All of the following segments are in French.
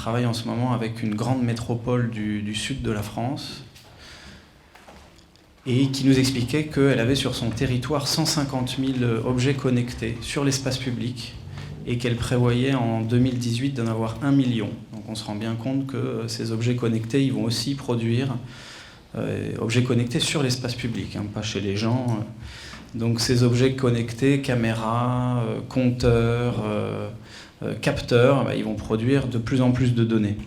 travaille en ce moment avec une grande métropole du sud de la France et qui nous expliquait qu'elle avait sur son territoire 150 000 objets connectés sur l'espace public et qu'elle prévoyait en 2018 d'en avoir 1 million. Donc on se rend bien compte que ces objets connectés, ils vont aussi produire objets connectés sur l'espace public, hein, pas chez les gens. Donc ces objets connectés, caméras, compteurs, capteurs, ils vont produire de plus en plus de données.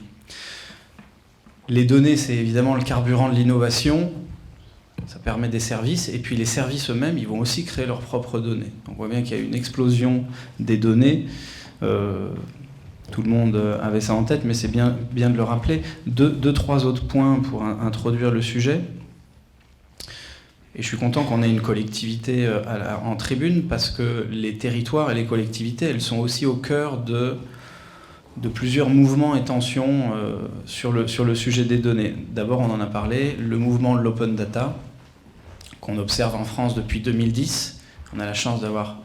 Les données, c'est évidemment le carburant de l'innovation, ça permet des services, et puis les services eux-mêmes, ils vont aussi créer leurs propres données. Donc on voit bien qu'il y a une explosion des données. Tout le monde avait ça en tête, mais c'est bien de le rappeler. Trois autres points pour introduire le sujet. Et je suis content qu'on ait une collectivité en tribune, parce que les territoires et les collectivités, elles sont aussi au cœur de plusieurs mouvements et tensions sur le sujet des données. D'abord, on en a parlé, le mouvement de l'open data, qu'on observe en France depuis 2010. On a la chance d'avoir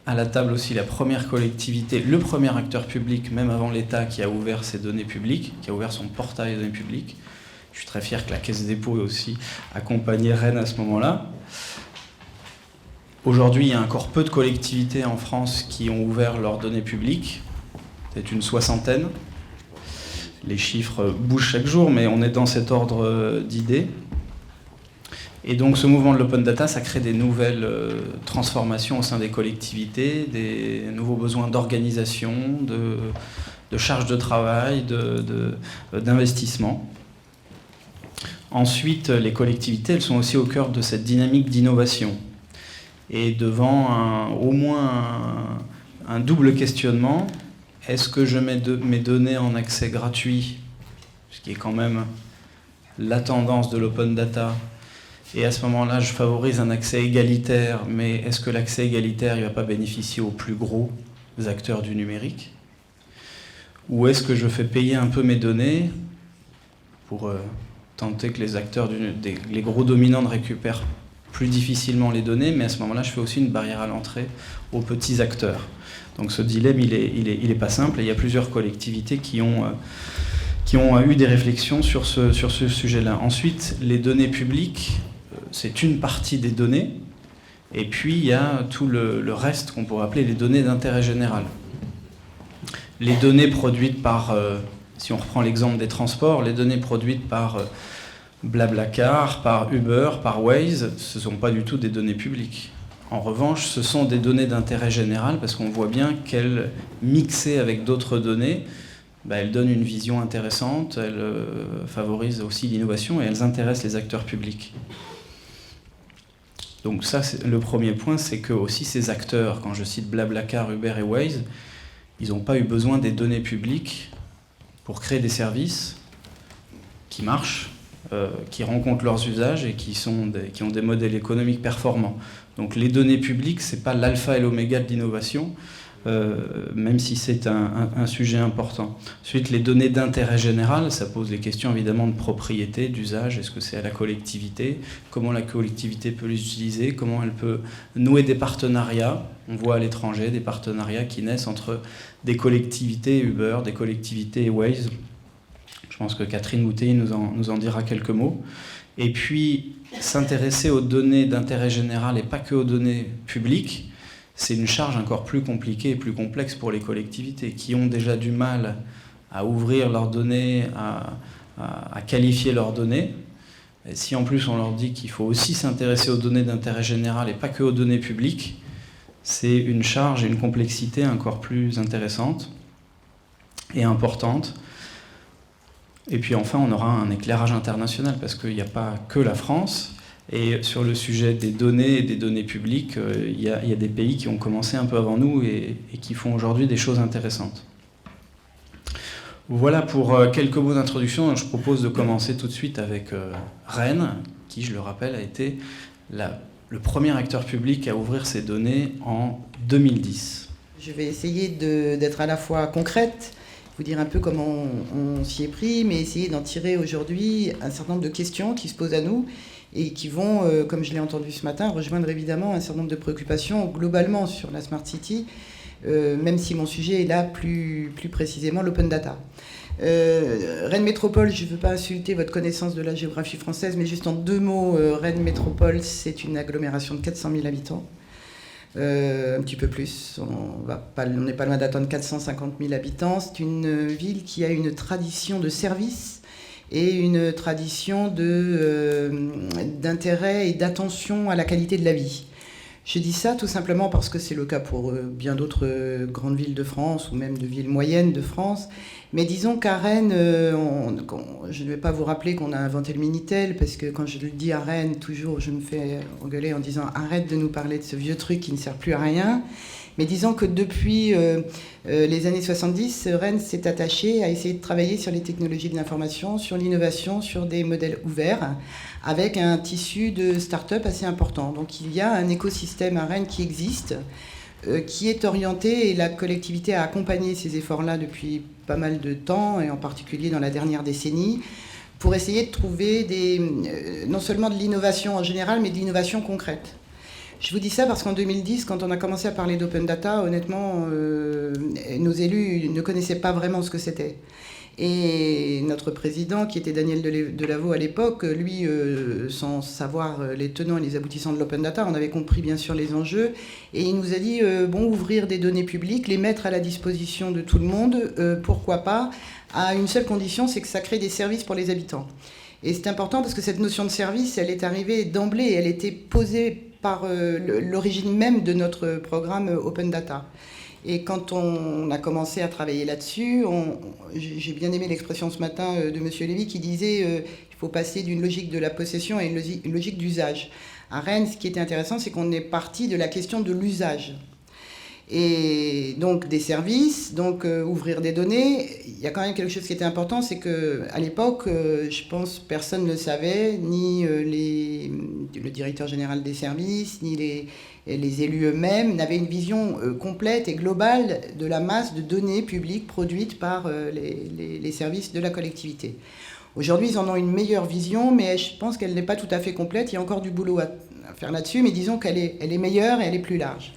à la table aussi la première collectivité, le premier acteur public, même avant l'État, qui a ouvert ses données publiques, qui a ouvert son portail des données publiques. Je suis très fier que la Caisse des dépôts ait aussi accompagné Rennes à ce moment-là. Aujourd'hui, il y a encore peu de collectivités en France qui ont ouvert leurs données publiques, peut-être une soixantaine. Les chiffres bougent chaque jour, mais on est dans cet ordre d'idées. Et donc ce mouvement de l'open data, ça crée des nouvelles transformations au sein des collectivités, des nouveaux besoins d'organisation, de charge de travail, d'investissement. Ensuite, les collectivités, elles sont aussi au cœur de cette dynamique d'innovation. Et devant au moins un double questionnement, est-ce que je mets mes données en accès gratuit, ce qui est quand même la tendance de l'open data, et à ce moment-là, je favorise un accès égalitaire, mais est-ce que l'accès égalitaire ne va pas bénéficier aux plus gros acteurs du numérique? Ou est-ce que je fais payer un peu mes données pour tenter que les acteurs, les gros dominants ne récupèrent plus difficilement les données, mais à ce moment-là, je fais aussi une barrière à l'entrée aux petits acteurs. Donc ce dilemme, il est pas simple, et il y a plusieurs collectivités qui ont eu des réflexions sur ce sujet-là. Ensuite, les données publiques, c'est une partie des données, et puis il y a tout le reste qu'on pourrait appeler les données d'intérêt général. Les données produites par, si on reprend l'exemple des transports, les données produites par Blablacar, par Uber, par Waze, ce ne sont pas du tout des données publiques. En revanche, ce sont des données d'intérêt général, parce qu'on voit bien qu'elles, mixées avec d'autres données, elles donnent une vision intéressante, elles favorisent aussi l'innovation et elles intéressent les acteurs publics. Donc ça, le premier point, c'est que aussi ces acteurs, quand je cite Blablacar, Uber et Waze, ils n'ont pas eu besoin des données publiques pour créer des services qui marchent, qui rencontrent leurs usages et qui ont des modèles économiques performants. Donc les données publiques, ce n'est pas l'alpha et l'oméga de l'innovation, même si c'est un sujet important. Ensuite, les données d'intérêt général, ça pose des questions évidemment de propriété, d'usage. Est-ce que c'est à la collectivité? Comment la collectivité peut les utiliser? Comment elle peut nouer des partenariats? On voit à l'étranger des partenariats qui naissent entre des collectivités Uber, des collectivités Waze. Je pense que Catherine Bouteille nous en dira quelques mots. Et puis, s'intéresser aux données d'intérêt général et pas que aux données publiques, c'est une charge encore plus compliquée et plus complexe pour les collectivités qui ont déjà du mal à ouvrir leurs données, à qualifier leurs données. Et si en plus on leur dit qu'il faut aussi s'intéresser aux données d'intérêt général et pas que aux données publiques, c'est une charge et une complexité encore plus intéressante et importante. Et puis enfin, on aura un éclairage international parce qu'il n'y a pas que la France. Et sur le sujet des données et des données publiques, il y a des pays qui ont commencé un peu avant nous et qui font aujourd'hui des choses intéressantes. Voilà pour quelques mots d'introduction. Je propose de commencer tout de suite avec Rennes, qui, je le rappelle, a été le premier acteur public à ouvrir ses données en 2010. Je vais essayer d'être à la fois concrète, vous dire un peu comment on s'y est pris, mais essayer d'en tirer aujourd'hui un certain nombre de questions qui se posent à nous et qui vont, comme je l'ai entendu ce matin, rejoindre évidemment un certain nombre de préoccupations globalement sur la Smart City, même si mon sujet est là plus précisément l'open data. Rennes Métropole, je ne veux pas insulter votre connaissance de la géographie française, mais juste en 2 mots, Rennes Métropole, c'est une agglomération de 400 000 habitants. Un petit peu plus, on n'est pas loin d'atteindre 450 000 habitants. C'est une ville qui a une tradition de service et une tradition d'intérêt et d'attention à la qualité de la vie. Je dis ça tout simplement parce que c'est le cas pour bien d'autres grandes villes de France ou même de villes moyennes de France. Mais disons qu'à Rennes, je ne vais pas vous rappeler qu'on a inventé le Minitel, parce que quand je le dis à Rennes, toujours je me fais engueuler en disant « arrête de nous parler de ce vieux truc qui ne sert plus à rien ». Mais disons que depuis les années 70, Rennes s'est attaché à essayer de travailler sur les technologies de l'information, sur l'innovation, sur des modèles ouverts, avec un tissu de start-up assez important. Donc il y a un écosystème à Rennes qui existe, qui est orienté, et la collectivité a accompagné ces efforts-là depuis pas mal de temps, et en particulier dans la dernière décennie, pour essayer de trouver non seulement de l'innovation en général, mais de l'innovation concrète. Je vous dis ça parce qu'en 2010, quand on a commencé à parler d'open data, honnêtement, nos élus ne connaissaient pas vraiment ce que c'était. Et notre président, qui était Daniel Delaveau à l'époque, lui, sans savoir les tenants et les aboutissants de l'open data, on avait compris bien sûr les enjeux. Et il nous a dit, ouvrir des données publiques, les mettre à la disposition de tout le monde, pourquoi pas, à une seule condition, c'est que ça crée des services pour les habitants. Et c'est important parce que cette notion de service, elle est arrivée d'emblée, elle était posée par l'origine même de notre programme Open Data. Et quand on a commencé à travailler là-dessus, j'ai bien aimé l'expression ce matin de M. Lévy qui disait qu'il faut passer d'une logique de la possession à une logique d'usage. À Rennes, ce qui était intéressant, c'est qu'on est parti de la question de l'usage. Et donc des services, donc ouvrir des données. Il y a quand même quelque chose qui était important, c'est qu'à l'époque, je pense personne ne le savait, ni le directeur général des services, ni les élus eux-mêmes n'avaient une vision complète et globale de la masse de données publiques produites par les services de la collectivité. Aujourd'hui, ils en ont une meilleure vision, mais je pense qu'elle n'est pas tout à fait complète. Il y a encore du boulot à faire là-dessus, mais disons qu'elle est meilleure et elle est plus large.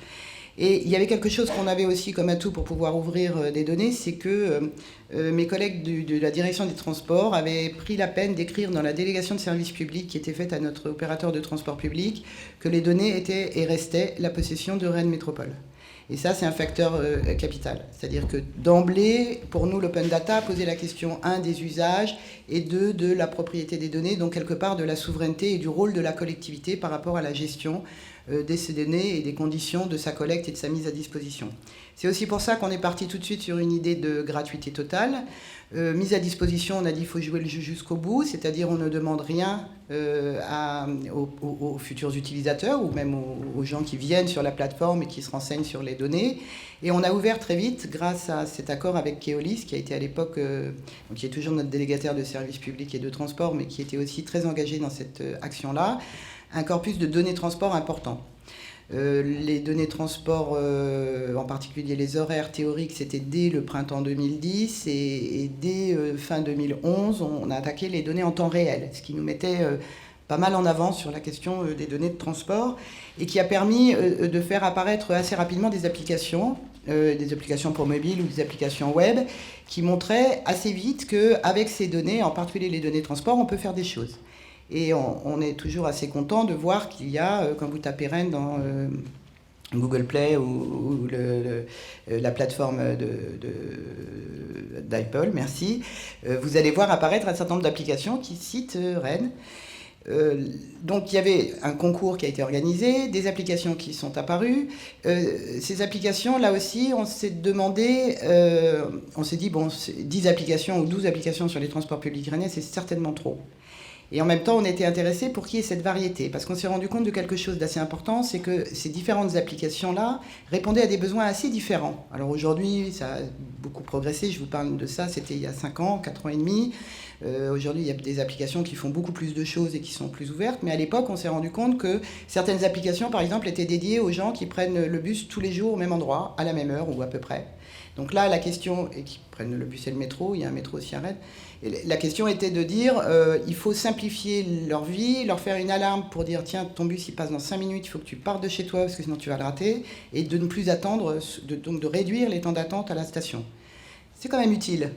Et il y avait quelque chose qu'on avait aussi comme atout pour pouvoir ouvrir des données, c'est que mes collègues de la direction des transports avaient pris la peine d'écrire dans la délégation de service public qui était faite à notre opérateur de transport public que les données étaient et restaient la possession de Rennes Métropole. Et ça, c'est un facteur capital. C'est-à-dire que d'emblée, pour nous, l'open data posait la question, 1, des usages, et 2, de la propriété des données, donc quelque part de la souveraineté et du rôle de la collectivité par rapport à la gestion de ces données et des conditions de sa collecte et de sa mise à disposition. C'est aussi pour ça qu'on est parti tout de suite sur une idée de gratuité totale. Mise à disposition, on a dit qu'il faut jouer le jeu jusqu'au bout, c'est-à-dire on ne demande rien aux futurs utilisateurs ou même aux gens qui viennent sur la plateforme et qui se renseignent sur les données. Et on a ouvert très vite, grâce à cet accord avec Keolis, qui a été à l'époque, qui est toujours notre délégataire de services publics et de transport, mais qui était aussi très engagé dans cette action-là, un corpus de données transport important. Les données transport, en particulier les horaires théoriques, c'était dès le printemps 2010 et dès fin 2011, on a attaqué les données en temps réel, ce qui nous mettait pas mal en avant sur la question des données de transport et qui a permis de faire apparaître assez rapidement des applications pour mobile ou des applications web qui montraient assez vite qu'avec ces données, en particulier les données de transport, on peut faire des choses. Et on est toujours assez content de voir qu'il y a, quand vous tapez Rennes dans Google Play ou la plateforme d'Apple, merci, vous allez voir apparaître un certain nombre d'applications qui citent Rennes. Donc il y avait un concours qui a été organisé, des applications qui sont apparues. Ces applications, là aussi, on s'est demandé, on s'est dit, 10 applications ou 12 applications sur les transports publics rennais, c'est certainement trop. Et en même temps, on était intéressé pour qu'il y ait cette variété, parce qu'on s'est rendu compte de quelque chose d'assez important, c'est que ces différentes applications-là répondaient à des besoins assez différents. Alors aujourd'hui, ça a beaucoup progressé, je vous parle de ça, c'était il y a 5 ans, 4 ans et demi. Aujourd'hui, il y a des applications qui font beaucoup plus de choses et qui sont plus ouvertes, mais à l'époque, on s'est rendu compte que certaines applications, par exemple, étaient dédiées aux gens qui prennent le bus tous les jours au même endroit, à la même heure ou à peu près. Donc là, la question, et qui prennent le bus et le métro, il y a un métro aussi à Rennes, la question était de dire, il faut simplifier leur vie, leur faire une alarme pour dire, tiens, ton bus il passe dans 5 minutes, il faut que tu partes de chez toi parce que sinon tu vas le rater, et de ne plus attendre, donc de réduire les temps d'attente à la station. C'est quand même utile.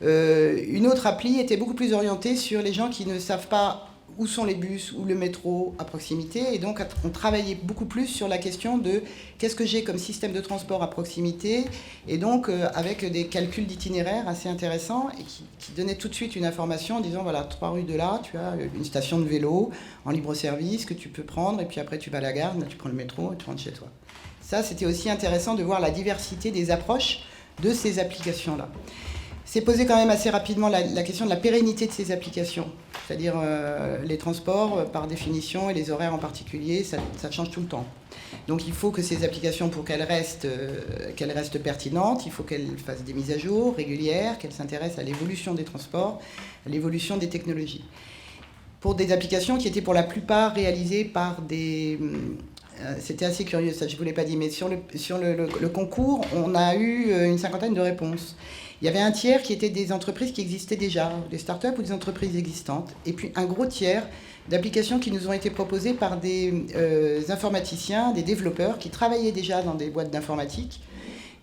Une autre appli était beaucoup plus orientée sur les gens qui ne savent pas où sont les bus ou le métro à proximité. Et donc, on travaillait beaucoup plus sur la question de qu'est-ce que j'ai comme système de transport à proximité. Et donc, avec des calculs d'itinéraire assez intéressants et qui donnaient tout de suite une information en disant, voilà, 3 rues de là, tu as une station de vélo en libre-service que tu peux prendre. Et puis après, tu vas à la gare, tu prends le métro et tu rentres chez toi. Ça, c'était aussi intéressant de voir la diversité des approches de ces applications-là. C'est posé quand même assez rapidement la question de la pérennité de ces applications. C'est-à-dire les transports, par définition, et les horaires en particulier, ça change tout le temps. Donc il faut que ces applications, pour qu'elles restent pertinentes, il faut qu'elles fassent des mises à jour régulières, qu'elles s'intéressent à l'évolution des transports, à l'évolution des technologies. Pour des applications qui étaient pour la plupart réalisées par des... C'était assez curieux, ça je ne vous l'ai pas dit, mais sur le concours, on a eu une 50aine de réponses. Il y avait un tiers qui étaient des entreprises qui existaient déjà, des startups ou des entreprises existantes, et puis un gros tiers d'applications qui nous ont été proposées par des informaticiens, des développeurs qui travaillaient déjà dans des boîtes d'informatique,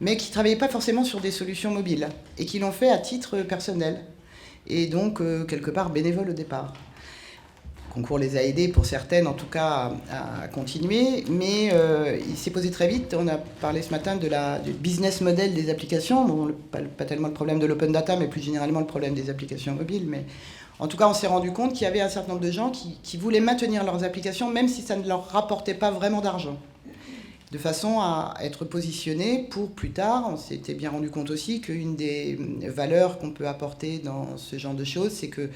mais qui ne travaillaient pas forcément sur des solutions mobiles, et qui l'ont fait à titre personnel, et donc quelque part bénévole au départ. Le concours les a aidés, pour certaines en tout cas, à continuer, mais il s'est posé très vite. On a parlé ce matin du business model des applications, bon, pas tellement le problème de l'open data, mais plus généralement le problème des applications mobiles. Mais en tout cas, on s'est rendu compte qu'il y avait un certain nombre de gens qui voulaient maintenir leurs applications, même si ça ne leur rapportait pas vraiment d'argent, de façon à être positionnés pour plus tard. On s'était bien rendu compte aussi qu'une des valeurs qu'on peut apporter dans ce genre de choses, c'est que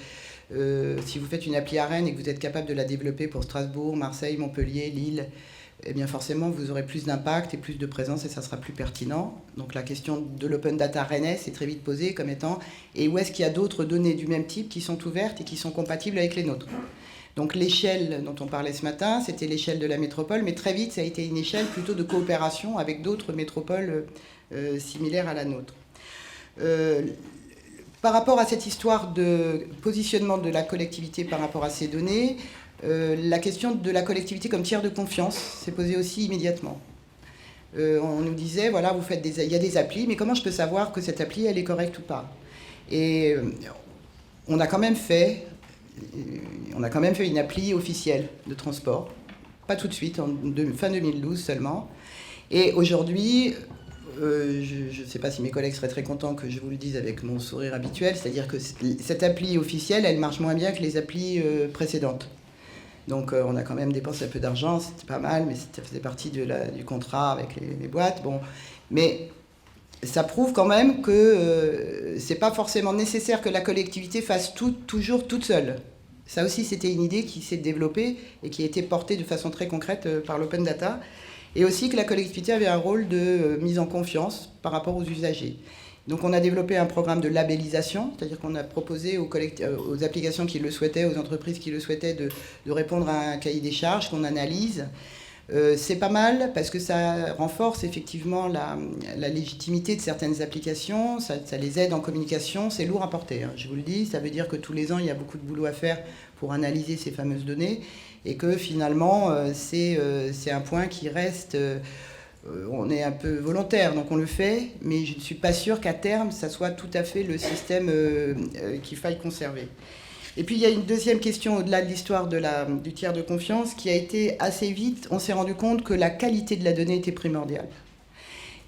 si vous faites une appli à Rennes et que vous êtes capable de la développer pour Strasbourg, Marseille, Montpellier, Lille, eh bien forcément vous aurez plus d'impact et plus de présence et ça sera plus pertinent. Donc la question de l'open data rennais s'est très vite posée comme étant et où est-ce qu'il y a d'autres données du même type qui sont ouvertes et qui sont compatibles avec les nôtres. Donc l'échelle dont on parlait ce matin, c'était l'échelle de la métropole, mais très vite ça a été une échelle plutôt de coopération avec d'autres métropoles similaires à la nôtre. Par rapport à cette histoire de positionnement de la collectivité par rapport à ces données, la question de la collectivité comme tiers de confiance s'est posée aussi immédiatement. On nous disait, voilà, il y a des applis, mais comment je peux savoir que cette appli, elle est correcte ou pas ? Et on a quand même fait une appli officielle de transport, pas tout de suite, fin 2012 seulement. Et aujourd'hui... je ne sais pas si mes collègues seraient très contents que je vous le dise avec mon sourire habituel, c'est-à-dire que cette appli officielle, elle marche moins bien que les applis précédentes. Donc on a quand même dépensé un peu d'argent, c'était pas mal, mais ça faisait partie du contrat avec les boîtes. Bon. Mais ça prouve quand même que c'est pas forcément nécessaire que la collectivité fasse tout, toujours toute seule. Ça aussi, c'était une idée qui s'est développée et qui a été portée de façon très concrète par l'open data. Et aussi que la collectivité avait un rôle de mise en confiance par rapport aux usagers. Donc on a développé un programme de labellisation, c'est-à-dire qu'on a proposé aux applications qui le souhaitaient, aux entreprises qui le souhaitaient, de répondre à un cahier des charges qu'on analyse. C'est pas mal parce que ça renforce effectivement la légitimité de certaines applications, ça les aide en communication, c'est lourd à porter, hein, je vous le dis, ça veut dire que tous les ans il y a beaucoup de boulot à faire pour analyser ces fameuses données et que finalement c'est un point qui reste, on est un peu volontaire donc on le fait, mais je ne suis pas sûre qu'à terme ça soit tout à fait le système qu'il faille conserver. Et puis il y a une deuxième question au-delà de l'histoire du tiers de confiance qui a été assez vite, on s'est rendu compte que la qualité de la donnée était primordiale.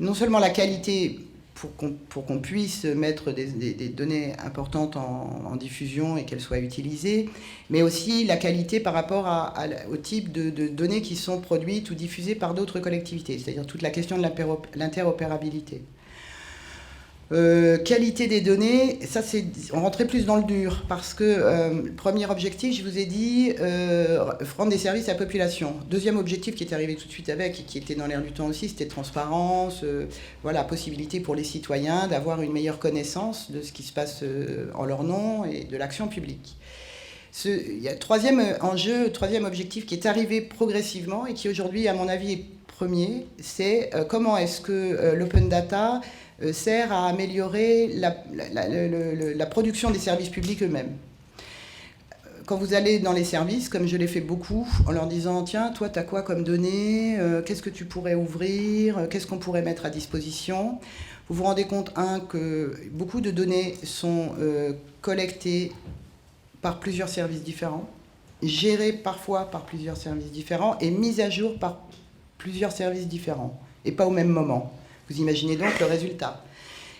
Non seulement la qualité pour qu'on puisse mettre des données importantes en diffusion et qu'elles soient utilisées, mais aussi la qualité par rapport au type de données qui sont produites ou diffusées par d'autres collectivités, c'est-à-dire toute la question de l'interopérabilité. Qualité des données, ça on rentrait plus dans le dur parce que premier objectif, je vous ai dit, rendre des services à la population. Deuxième objectif qui est arrivé tout de suite avec et qui était dans l'air du temps aussi, c'était transparence, voilà, possibilité pour les citoyens d'avoir une meilleure connaissance de ce qui se passe en leur nom et de l'action publique. Il y a troisième objectif qui est arrivé progressivement et qui aujourd'hui, à mon avis, est premier, c'est comment est-ce que l'open data sert à améliorer la production des services publics eux-mêmes. quand vous allez dans les services, comme je l'ai fait beaucoup, en leur disant « Tiens, toi, tu as quoi comme données ? Qu'est-ce que tu pourrais ouvrir ? Qu'est-ce qu'on pourrait mettre à disposition ?» Vous vous rendez compte, que beaucoup de données sont collectées par plusieurs services différents, gérées parfois par plusieurs services différents et mises à jour par plusieurs services différents, et pas au même moment. Vous imaginez donc le résultat.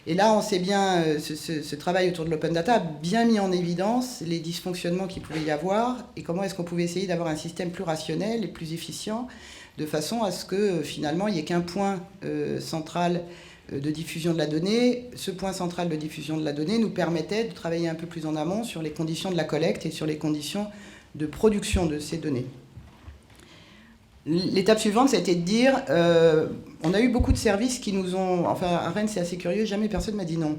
Et là, on sait bien, ce travail autour de l'open data a bien mis en évidence les dysfonctionnements qu'il pouvait y avoir et comment est-ce qu'on pouvait essayer d'avoir un système plus rationnel et plus efficient de façon à ce que finalement il n'y ait qu'un point central de diffusion de la donnée. Ce point central de diffusion de la donnée nous permettait de travailler un peu plus en amont sur les conditions de la collecte et sur les conditions de production de ces données. L'étape suivante, ça a été de dire, on a eu beaucoup de services qui nous ont... Enfin, à Rennes, c'est assez curieux, jamais personne m'a dit non.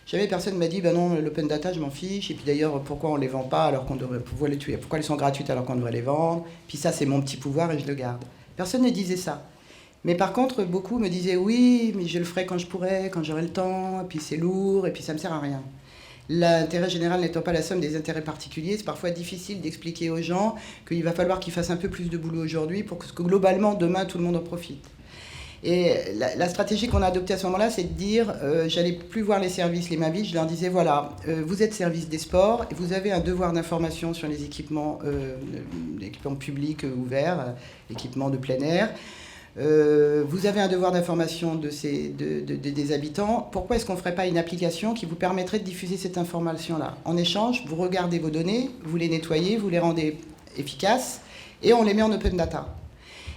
Jamais personne m'a dit, ben non, l'open data, je m'en fiche. Et puis d'ailleurs, pourquoi on ne les vend pas alors qu'on devrait pouvoir les tuer ? Pourquoi elles sont gratuites alors qu'on devrait les vendre ? Puis ça, c'est mon petit pouvoir et je le garde. Personne ne disait ça. Mais par contre, beaucoup me disaient, oui, mais je le ferai quand je pourrai, quand j'aurai le temps, et puis c'est lourd, et puis ça ne me sert à rien. L'intérêt général n'étant pas la somme des intérêts particuliers, c'est parfois difficile d'expliquer aux gens qu'il va falloir qu'ils fassent un peu plus de boulot aujourd'hui pour que globalement, demain, tout le monde en profite. Et la stratégie qu'on a adoptée à ce moment-là, c'est de dire, j'allais plus voir les services les mains vides, je leur disais, voilà, vous êtes service des sports, et vous avez un devoir d'information sur les équipements publics ouverts, équipements de plein air. Vous avez un devoir d'information des habitants. Pourquoi est-ce qu'on ne ferait pas une application qui vous permettrait de diffuser cette information-là ? En échange, vous regardez vos données, vous les nettoyez, vous les rendez efficaces, et on les met en open data.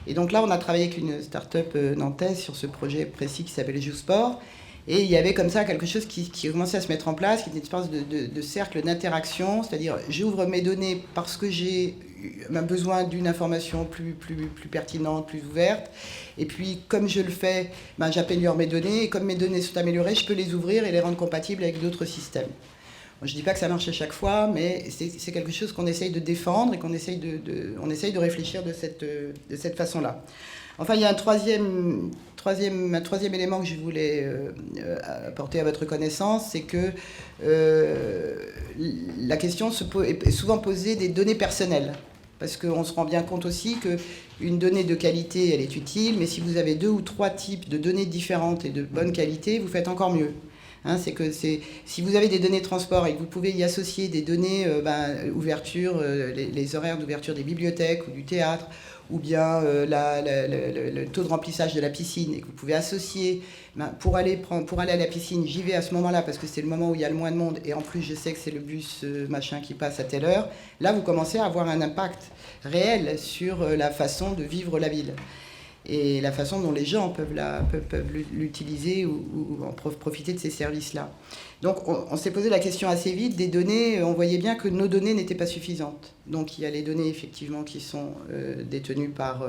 Et donc là, on a travaillé avec une start-up nantaise sur ce projet précis qui s'appelle JouSport. Et il y avait comme ça quelque chose qui commençait à se mettre en place, qui était une espèce de cercle d'interaction, c'est-à-dire j'ouvre mes données parce que j'ai besoin d'une information plus pertinente, plus ouverte. Et puis, comme je le fais, j'améliore mes données. Et comme mes données sont améliorées, je peux les ouvrir et les rendre compatibles avec d'autres systèmes. Bon, je ne dis pas que ça marche à chaque fois, mais c'est quelque chose qu'on essaye de défendre et qu'on essaye de réfléchir de cette façon-là. Enfin, il y a un troisième élément que je voulais apporter à votre connaissance, c'est que la question est souvent posée des données personnelles. Parce qu'on se rend bien compte aussi qu'une donnée de qualité, elle est utile, mais si vous avez 2 ou 3 types de données différentes et de bonne qualité, vous faites encore mieux. Si vous avez des données de transport et que vous pouvez y associer des données ouverture, les horaires d'ouverture des bibliothèques ou du théâtre, ou bien le taux de remplissage de la piscine, et que vous pouvez associer, pour aller à la piscine, j'y vais à ce moment-là parce que c'est le moment où il y a le moins de monde, et en plus je sais que c'est le bus machin qui passe à telle heure, là vous commencez à avoir un impact réel sur la façon de vivre la ville. Et la façon dont les gens peuvent l'utiliser ou en profiter de ces services-là. Donc on s'est posé la question assez vite des données, on voyait bien que nos données n'étaient pas suffisantes. Donc il y a les données effectivement qui sont détenues par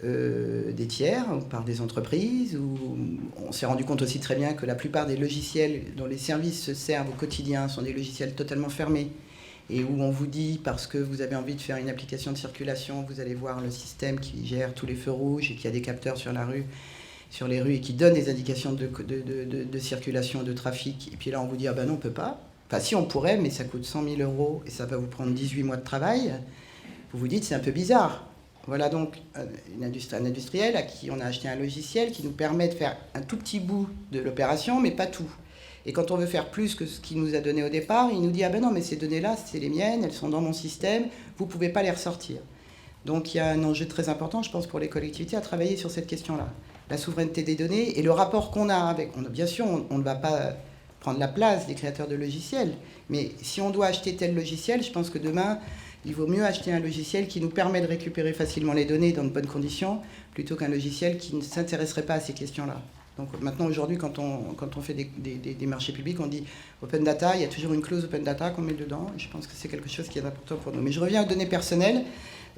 des tiers ou par des entreprises, où on s'est rendu compte aussi très bien que la plupart des logiciels dont les services se servent au quotidien sont des logiciels totalement fermés, et où on vous dit, parce que vous avez envie de faire une application de circulation, vous allez voir le système qui gère tous les feux rouges et qui a des capteurs sur les rues et qui donne des indications de circulation, de trafic. Et puis là, on vous dit, ah ben non, on ne peut pas. Enfin, si, on pourrait, mais ça coûte 100 000 € et ça va vous prendre 18 mois de travail. Vous vous dites, c'est un peu bizarre. Voilà donc un industriel à qui on a acheté un logiciel qui nous permet de faire un tout petit bout de l'opération, mais pas tout. Et quand on veut faire plus que ce qu'il nous a donné au départ, il nous dit « Ah ben non, mais ces données-là, c'est les miennes, elles sont dans mon système, vous ne pouvez pas les ressortir. » Donc il y a un enjeu très important, je pense, pour les collectivités à travailler sur cette question-là. La souveraineté des données et le rapport qu'on a avec... Bien sûr, on ne va pas prendre la place des créateurs de logiciels, mais si on doit acheter tel logiciel, je pense que demain, il vaut mieux acheter un logiciel qui nous permet de récupérer facilement les données dans de bonnes conditions, plutôt qu'un logiciel qui ne s'intéresserait pas à ces questions-là. Donc maintenant, aujourd'hui, quand on fait des marchés publics, on dit open data, il y a toujours une clause open data qu'on met dedans. Et je pense que c'est quelque chose qui est important pour nous. Mais je reviens aux données personnelles.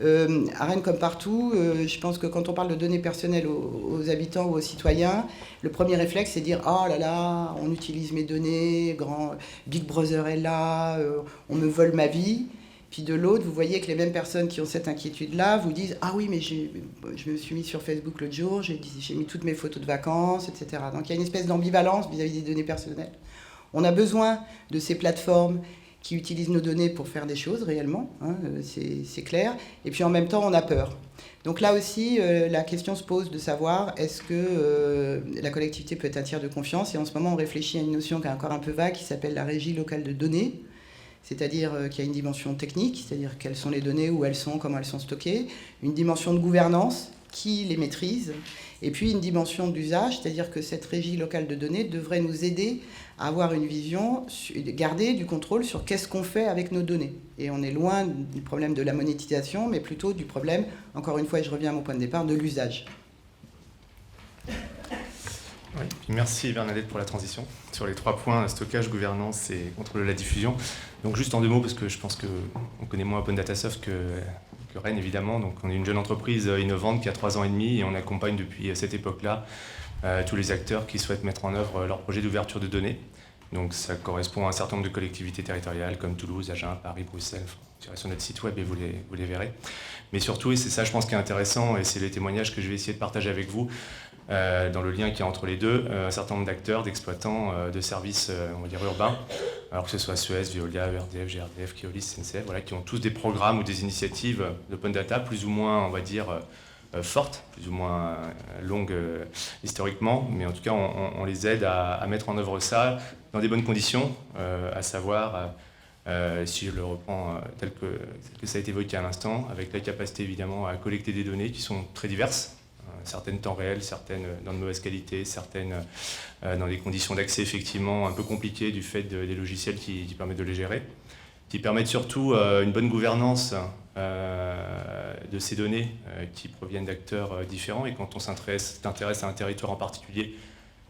À Rennes comme partout, je pense que quand on parle de données personnelles aux habitants ou aux citoyens, le premier réflexe, c'est de dire « Oh là là, on utilise mes données, Big Brother est là, on me vole ma vie ». Puis de l'autre, vous voyez que les mêmes personnes qui ont cette inquiétude-là vous disent « Ah oui, mais je me suis mis sur Facebook l'autre jour, j'ai mis toutes mes photos de vacances, etc. » Donc il y a une espèce d'ambivalence vis-à-vis des données personnelles. On a besoin de ces plateformes qui utilisent nos données pour faire des choses réellement, hein, c'est clair. Et puis en même temps, on a peur. Donc là aussi, la question se pose de savoir est-ce que la collectivité peut être un tiers de confiance. Et en ce moment, on réfléchit à une notion qui est encore un peu vague, qui s'appelle la régie locale de données. C'est-à-dire qu'il y a une dimension technique, c'est-à-dire quelles sont les données, où elles sont, comment elles sont stockées. Une dimension de gouvernance, qui les maîtrise. Et puis une dimension d'usage, c'est-à-dire que cette régie locale de données devrait nous aider à avoir une vision, garder du contrôle sur qu'est-ce qu'on fait avec nos données. Et on est loin du problème de la monétisation, mais plutôt du problème, encore une fois, et je reviens à mon point de départ, de l'usage. Oui, merci Bernadette pour la transition. Sur les 3 points, stockage, gouvernance et contrôle de la diffusion. Donc juste en 2 mots, parce que je pense qu'on connaît moins Open Data Soft que Rennes, évidemment. Donc on est une jeune entreprise innovante qui a 3 ans et demi et on accompagne depuis cette époque-là tous les acteurs qui souhaitent mettre en œuvre leur projet d'ouverture de données. Donc ça correspond à un certain nombre de collectivités territoriales comme Toulouse, Agen, Paris, Bruxelles. Vous irez sur notre site web et vous les verrez. Mais surtout, et c'est ça je pense qui est intéressant, et c'est les témoignages que je vais essayer de partager avec vous, dans le lien qu'il y a entre les deux, un certain nombre d'acteurs, d'exploitants, de services, on va dire urbains, alors que ce soit Suez, Veolia, ERDF, GRDF, Keolis, SNCF, voilà, qui ont tous des programmes ou des initiatives d'open data plus ou moins, on va dire, fortes, plus ou moins longues historiquement, mais en tout cas on les aide à mettre en œuvre ça dans des bonnes conditions, à savoir, si je le reprends tel que ça a été évoqué à l'instant, avec la capacité évidemment à collecter des données qui sont très diverses, certaines temps réel, certaines dans de mauvaise qualité, certaines dans des conditions d'accès effectivement un peu compliquées du fait des logiciels qui permettent de les gérer, qui permettent surtout une bonne gouvernance de ces données qui proviennent d'acteurs différents. Et quand on s'intéresse à un territoire en particulier,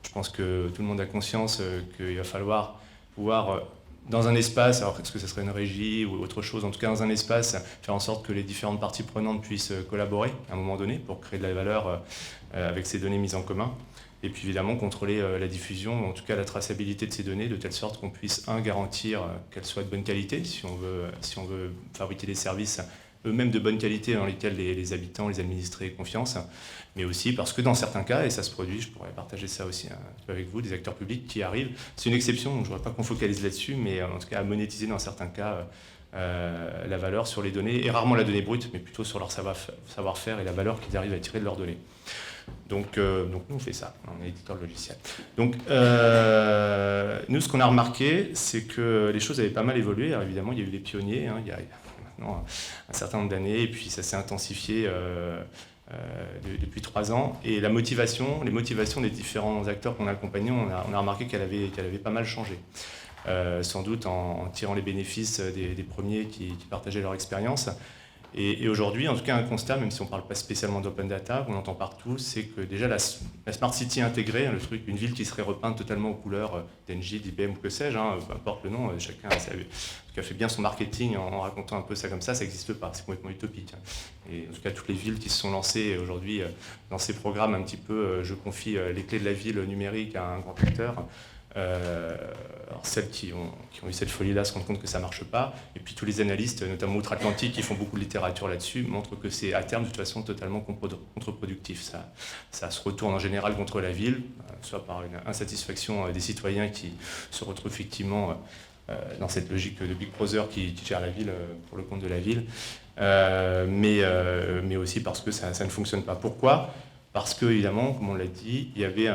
je pense que tout le monde a conscience qu'il va falloir pouvoir, dans un espace, alors est-ce que ce serait une régie ou autre chose, en tout cas dans un espace, faire en sorte que les différentes parties prenantes puissent collaborer à un moment donné pour créer de la valeur avec ces données mises en commun. Et puis évidemment contrôler la diffusion, en tout cas la traçabilité de ces données, de telle sorte qu'on puisse, garantir qu'elles soient de bonne qualité, si on veut fabriquer des services eux-mêmes de bonne qualité dans lesquels les habitants, les administrés aient confiance, mais aussi parce que dans certains cas, et ça se produit, je pourrais partager ça aussi un peu avec vous, des acteurs publics qui arrivent, c'est une exception, donc je ne voudrais pas qu'on focalise là-dessus, mais en tout cas à monétiser dans certains cas la valeur sur les données, et rarement la donnée brute, mais plutôt sur leur savoir-faire et la valeur qu'ils arrivent à tirer de leurs données. Donc nous on fait ça, on est éditeur de logiciel. Donc nous ce qu'on a remarqué, c'est que les choses avaient pas mal évolué. Alors évidemment il y a eu les pionniers, il y a maintenant un certain nombre d'années, et puis ça s'est intensifié depuis 3 ans. Et les motivations des différents acteurs qu'on a accompagnés, on a remarqué qu'elle avait pas mal changé. Sans doute en tirant les bénéfices des premiers qui partageaient leur expérience. Et aujourd'hui, en tout cas, un constat, même si on ne parle pas spécialement d'open data, qu'on entend partout, c'est que déjà la smart city intégrée, le truc, une ville qui serait repeinte totalement aux couleurs d'Engie, d'IBM ou que sais-je, peu importe le nom, chacun a fait bien son marketing en racontant un peu ça comme ça n'existe pas, c'est complètement utopique. Et en tout cas, toutes les villes qui se sont lancées aujourd'hui dans ces programmes un petit peu, je confie les clés de la ville numérique à un grand acteur. Alors celles qui ont eu cette folie-là se rendent compte que ça ne marche pas. Et puis tous les analystes, notamment outre-Atlantique, qui font beaucoup de littérature là-dessus, montrent que c'est à terme de toute façon totalement contre-productif. Ça se retourne en général contre la ville, soit par une insatisfaction des citoyens qui se retrouvent effectivement dans cette logique de Big Brother qui gère la ville pour le compte de la ville, mais aussi parce que ça ne fonctionne pas. Pourquoi ? Parce que, évidemment, comme on l'a dit, il y avait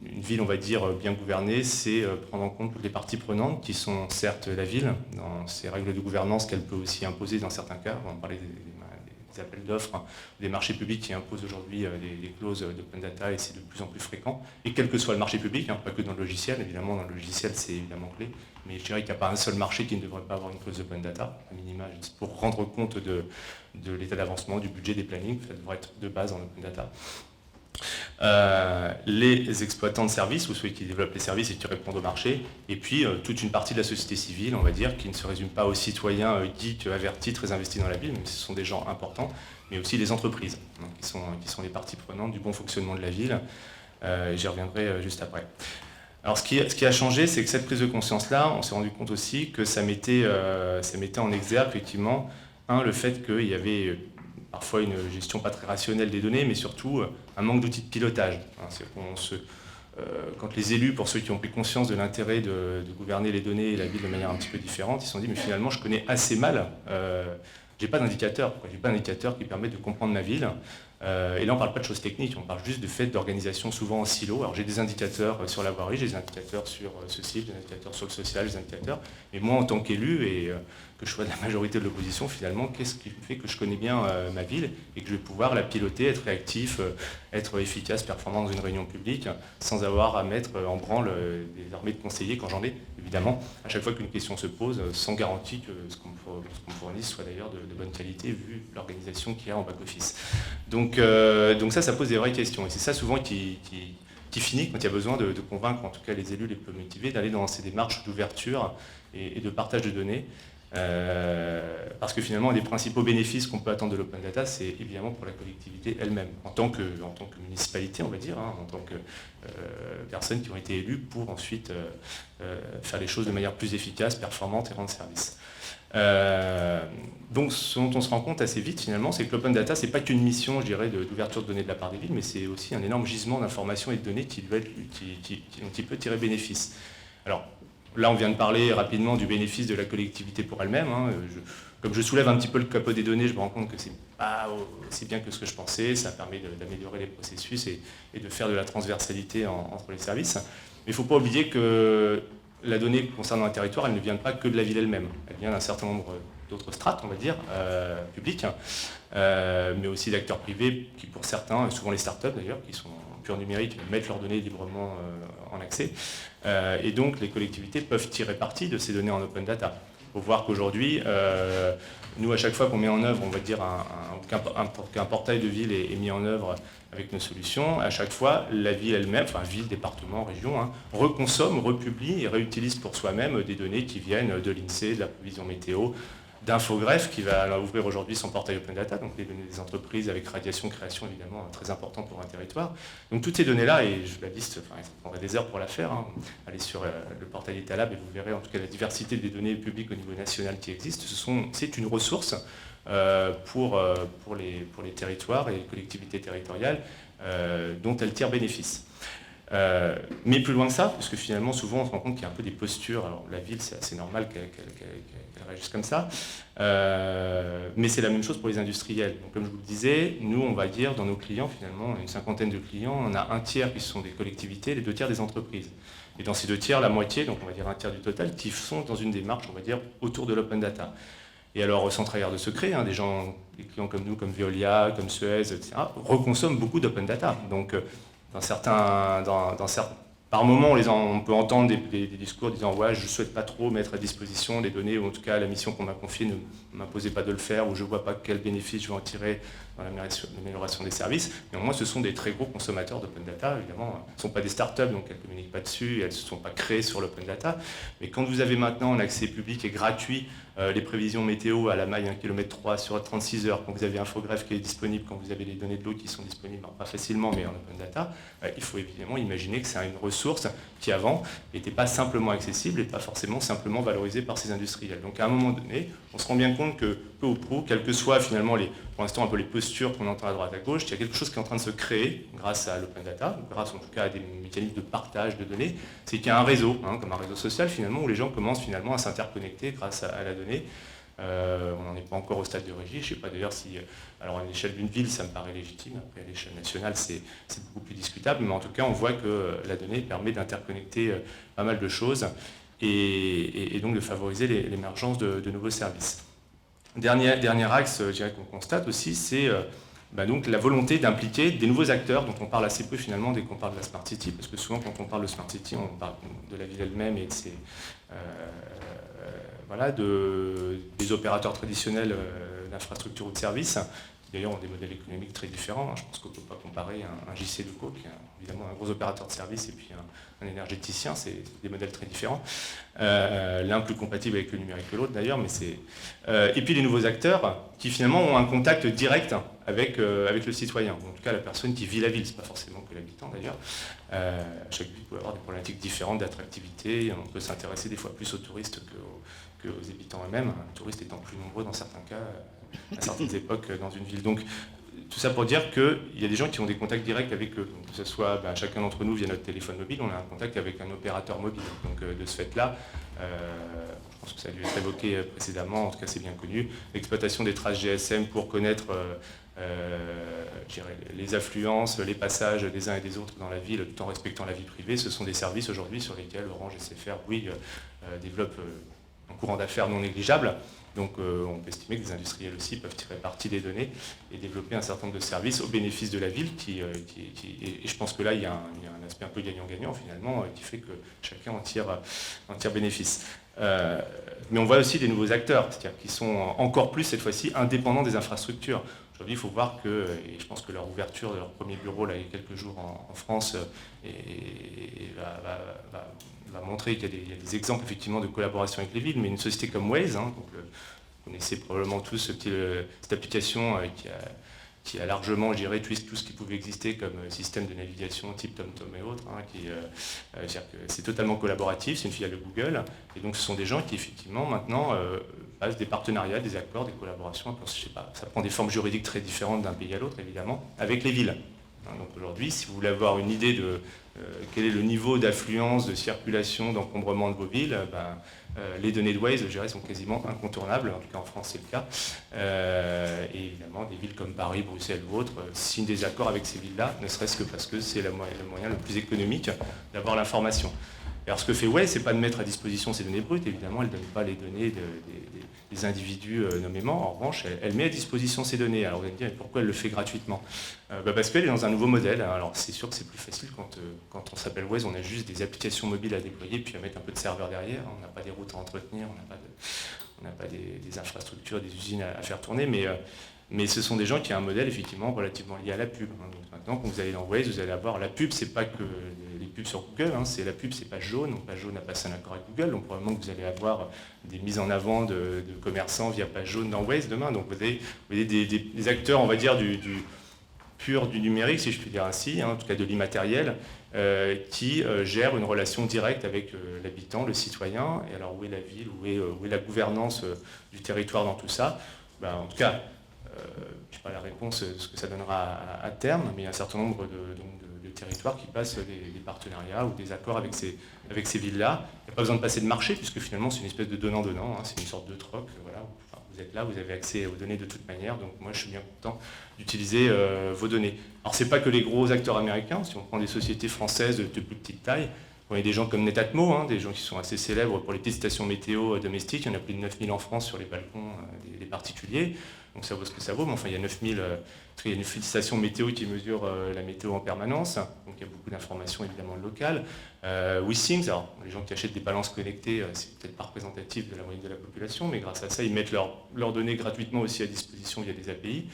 une ville, on va dire, bien gouvernée, c'est prendre en compte toutes les parties prenantes qui sont certes la ville, dans ses règles de gouvernance qu'elle peut aussi imposer dans certains cas. On va parler des appels d'offres, des marchés publics qui imposent aujourd'hui des clauses d'open data, et c'est de plus en plus fréquent. Et quel que soit le marché public, pas que dans le logiciel, évidemment dans le logiciel c'est évidemment clé, mais je dirais qu'il n'y a pas un seul marché qui ne devrait pas avoir une clause d'open data, à minima, juste pour rendre compte de l'état d'avancement, du budget, des plannings, ça devrait être de base en open data. Les exploitants de services ou ceux qui développent les services et qui répondent au marché, et puis toute une partie de la société civile, on va dire, qui ne se résume pas aux citoyens geeks, avertis, très investis dans la ville, même si ce sont des gens importants, mais aussi les entreprises, donc, qui sont les parties prenantes du bon fonctionnement de la ville. J'y reviendrai juste après. Alors ce qui a changé, c'est que cette prise de conscience-là, on s'est rendu compte aussi que ça mettait en exergue effectivement, le fait qu'il y avait parfois une gestion pas très rationnelle des données, mais surtout un manque d'outils de pilotage. C'est qu'on quand les élus, pour ceux qui ont pris conscience de l'intérêt de gouverner les données et la ville de manière un petit peu différente, ils se sont dit mais finalement je connais assez mal, j'ai pas d'indicateur, j'ai pas d'indicateur qui permet de comprendre ma ville. Et là on ne parle pas de choses techniques, on parle juste de fait d'organisation souvent en silo. Alors j'ai des indicateurs sur la voirie, j'ai des indicateurs sur ceci, des indicateurs sur le social, des indicateurs, mais moi en tant qu'élu et que je sois de la majorité de l'opposition, finalement, qu'est-ce qui fait que je connais bien ma ville et que je vais pouvoir la piloter, être réactif, être efficace, performant dans une réunion publique, sans avoir à mettre en branle des armées de conseillers quand j'en ai, évidemment, à chaque fois qu'une question se pose, sans garantie que ce qu'on me fournisse soit d'ailleurs de bonne qualité, vu l'organisation qu'il y a en back-office. Donc ça pose des vraies questions. Et c'est ça souvent qui finit quand il y a besoin de convaincre, en tout cas les élus les plus motivés, d'aller dans ces démarches d'ouverture et de partage de données. Parce que finalement, un des principaux bénéfices qu'on peut attendre de l'open data, c'est évidemment pour la collectivité elle-même, en tant que municipalité, on va dire, en tant que personnes qui ont été élues pour ensuite faire les choses de manière plus efficace, performante et rendre service. Donc ce dont on se rend compte assez vite finalement, c'est que l'open data, c'est pas qu'une mission, je dirais, d'ouverture de données de la part des villes, mais c'est aussi un énorme gisement d'informations et de données dont il peut tirer bénéfice. Alors, là, on vient de parler rapidement du bénéfice de la collectivité pour elle-même. Comme je soulève un petit peu le capot des données, je me rends compte que c'est pas aussi bien que ce que je pensais. Ça permet d'améliorer les processus et de faire de la transversalité entre les services. Mais il ne faut pas oublier que la donnée concernant un territoire, elle ne vient pas que de la ville elle-même. Elle vient d'un certain nombre d'autres strates, on va dire, publiques, mais aussi d'acteurs privés qui, pour certains, souvent les startups d'ailleurs, qui sont purs numériques, mettent leurs données librement en accès. Et donc les collectivités peuvent tirer parti de ces données en open data. Il faut voir qu'aujourd'hui, nous, à chaque fois qu'on met en œuvre, on va dire qu'un portail de ville est mis en œuvre avec nos solutions, à chaque fois, la ville elle-même, enfin ville, département, région, reconsomme, republie et réutilise pour soi-même des données qui viennent de l'INSEE, de la prévision météo, d'Infogreffe qui va ouvrir aujourd'hui son portail Open Data, donc les données des entreprises avec radiation, création évidemment très important pour un territoire. Donc toutes ces données-là, et je la liste, ça prendrait des heures pour la faire, allez sur le portail Etalab et vous verrez en tout cas la diversité des données publiques au niveau national qui existent. C'est une ressource pour les territoires et les collectivités territoriales dont elles tirent bénéfice. Mais plus loin que ça, parce que finalement, souvent, on se rend compte qu'il y a un peu des postures. Alors, la ville, c'est assez normal qu'elle réagisse comme ça. Mais c'est la même chose pour les industriels. Donc, comme je vous le disais, nous, on va dire, dans nos clients, finalement, une cinquantaine de clients, on a un tiers qui sont des collectivités, les deux tiers des entreprises. Et dans ces deux tiers, la moitié, donc on va dire un tiers du total, qui sont dans une démarche, on va dire, autour de l'open data. Et alors, sans trahir de secret, des clients comme nous, comme Veolia, comme Suez, etc., reconsomment beaucoup d'open data. Donc, par moment, on peut entendre des discours disant ouais, je ne souhaite pas trop mettre à disposition des données, ou en tout cas la mission qu'on m'a confiée ne m'imposait pas de le faire, ou je ne vois pas quel bénéfice je vais en tirer dans l'amélioration des services. Néanmoins, ce sont des très gros consommateurs d'open data. Évidemment, ce ne sont pas des startups, donc elles ne communiquent pas dessus, elles ne se sont pas créées sur l'open data. Mais quand vous avez maintenant un accès public et gratuit, les prévisions météo à la maille 1,3 km sur 36 heures, quand vous avez Infogreffe qui est disponible, quand vous avez les données de l'eau qui sont disponibles, pas facilement, mais en open data, il faut évidemment imaginer que c'est une ressource qui avant n'était pas simplement accessible et pas forcément simplement valorisée par ces industriels. Donc à un moment donné, on se rend bien compte que peu ou prou, quelles que soient finalement pour l'instant un peu les postures qu'on entend à droite à gauche, il y a quelque chose qui est en train de se créer grâce à l'open data, grâce en tout cas à des mécanismes de partage de données, c'est qu'il y a un réseau, comme un réseau social finalement, où les gens commencent finalement à s'interconnecter grâce à la donnée. On n'en est pas encore au stade de régie, je ne sais pas d'ailleurs si, alors à l'échelle d'une ville ça me paraît légitime, après à l'échelle nationale c'est beaucoup plus discutable, mais en tout cas on voit que la donnée permet d'interconnecter pas mal de choses et donc de favoriser l'émergence de nouveaux services. Dernier axe, je dirais, qu'on constate aussi, c'est donc la volonté d'impliquer des nouveaux acteurs dont on parle assez peu finalement dès qu'on parle de la Smart City, parce que souvent quand on parle de Smart City, on parle de la ville elle-même et de ses, des opérateurs traditionnels d'infrastructures ou de services, qui d'ailleurs ont des modèles économiques très différents. Je pense qu'on ne peut pas comparer un JC Decaux, qui est évidemment un gros opérateur de services, et puis un énergéticien, c'est des modèles très différents. L'un plus compatible avec le numérique que l'autre d'ailleurs, et puis les nouveaux acteurs qui finalement ont un contact direct avec le citoyen, ou en tout cas la personne qui vit la ville, c'est pas forcément que l'habitant d'ailleurs. Chaque ville peut avoir des problématiques différentes d'attractivité, on peut s'intéresser des fois plus aux touristes qu'aux habitants eux-mêmes, les touristes étant plus nombreux dans certains cas, à certaines époques dans une ville. Donc tout ça pour dire qu'il y a des gens qui ont des contacts directs avec eux. Donc, que ce soit chacun d'entre nous via notre téléphone mobile, on a un contact avec un opérateur mobile. Donc de ce fait-là, je pense que ça a dû être évoqué précédemment, en tout cas c'est bien connu, l'exploitation des traces GSM pour connaître je dirais, les affluences, les passages des uns et des autres dans la ville, tout en respectant la vie privée, ce sont des services aujourd'hui sur lesquels Orange et SFR, oui, développent un courant d'affaires non négligeable. Donc on peut estimer que les industriels aussi peuvent tirer parti des données et développer un certain nombre de services au bénéfice de la ville. Et je pense que là, il y a un aspect un peu gagnant-gagnant finalement, qui fait que chacun en tire bénéfice. Mais on voit aussi des nouveaux acteurs, c'est-à-dire qui sont encore plus cette fois-ci indépendants des infrastructures. Aujourd'hui, il faut voir que, et je pense que leur ouverture de leur premier bureau là, il y a quelques jours en France va montrer qu'il y a des exemples effectivement de collaboration avec les villes, mais une société comme Waze, donc, vous connaissez probablement tous cette application qui a largement, je dirais, tout ce qui pouvait exister comme système de navigation type TomTom et autres. C'est totalement collaboratif, c'est une filiale de Google. Et donc ce sont des gens qui, effectivement, maintenant, passent des partenariats, des accords, des collaborations. Je sais pas, ça prend des formes juridiques très différentes d'un pays à l'autre, évidemment, avec les villes. Donc aujourd'hui, si vous voulez avoir une idée de quel est le niveau d'affluence, de circulation, d'encombrement de vos villes, les données de Waze, je dirais, sont quasiment incontournables, en tout cas en France c'est le cas. Et évidemment, des villes comme Paris, Bruxelles ou autres signent des accords avec ces villes-là, ne serait-ce que parce que c'est le moyen le plus économique d'avoir l'information. Alors ce que fait Waze, c'est pas de mettre à disposition ces données brutes, évidemment, elle ne donne pas les données des individus nommément. En revanche, elle met à disposition ces données. Alors vous allez me dire, pourquoi elle le fait gratuitement ? Parce qu'elle est dans un nouveau modèle. Alors c'est sûr que c'est plus facile quand on s'appelle Waze, on a juste des applications mobiles à déployer, puis à mettre un peu de serveur derrière. On n'a pas des routes à entretenir, on n'a pas des infrastructures, des usines à faire tourner, mais ce sont des gens qui ont un modèle effectivement relativement lié à la pub. Donc maintenant, quand vous allez dans Waze, vous allez avoir la pub, c'est pas que les pubs sur Google, c'est la pub, c'est Page Jaune. Donc Page Jaune a passé un accord avec Google, donc probablement que vous allez avoir des mises en avant de commerçants via Page Jaune dans Waze demain. Donc vous avez des acteurs, on va dire, du pur du numérique, si je puis dire ainsi, en tout cas de l'immatériel, qui gèrent une relation directe avec l'habitant, le citoyen. Et alors où est la ville, où est la gouvernance du territoire dans tout ça ? En tout cas, je ne sais pas la réponse, ce que ça donnera à terme, mais il y a un certain nombre de territoires qui passent des partenariats ou des accords avec ces villes-là. Il n'y a pas besoin de passer de marché, puisque finalement c'est une espèce de donnant-donnant, c'est une sorte de troc. Voilà. Enfin, vous êtes là, vous avez accès aux données de toute manière, donc moi je suis bien content d'utiliser vos données. Alors c'est pas que les gros acteurs américains, si on prend des sociétés françaises de plus petite taille, il y a des gens comme Netatmo, des gens qui sont assez célèbres pour les petites stations météo domestiques. Il y en a plus de 9000 en France sur les balcons des particuliers. Donc ça vaut ce que ça vaut, mais enfin il y a 9000 stations météo qui mesurent la météo en permanence. Donc il y a beaucoup d'informations évidemment locales. WeThings, alors les gens qui achètent des balances connectées, c'est peut-être pas représentatif de la moyenne de la population, mais grâce à ça, ils mettent leurs données gratuitement aussi à disposition via des API.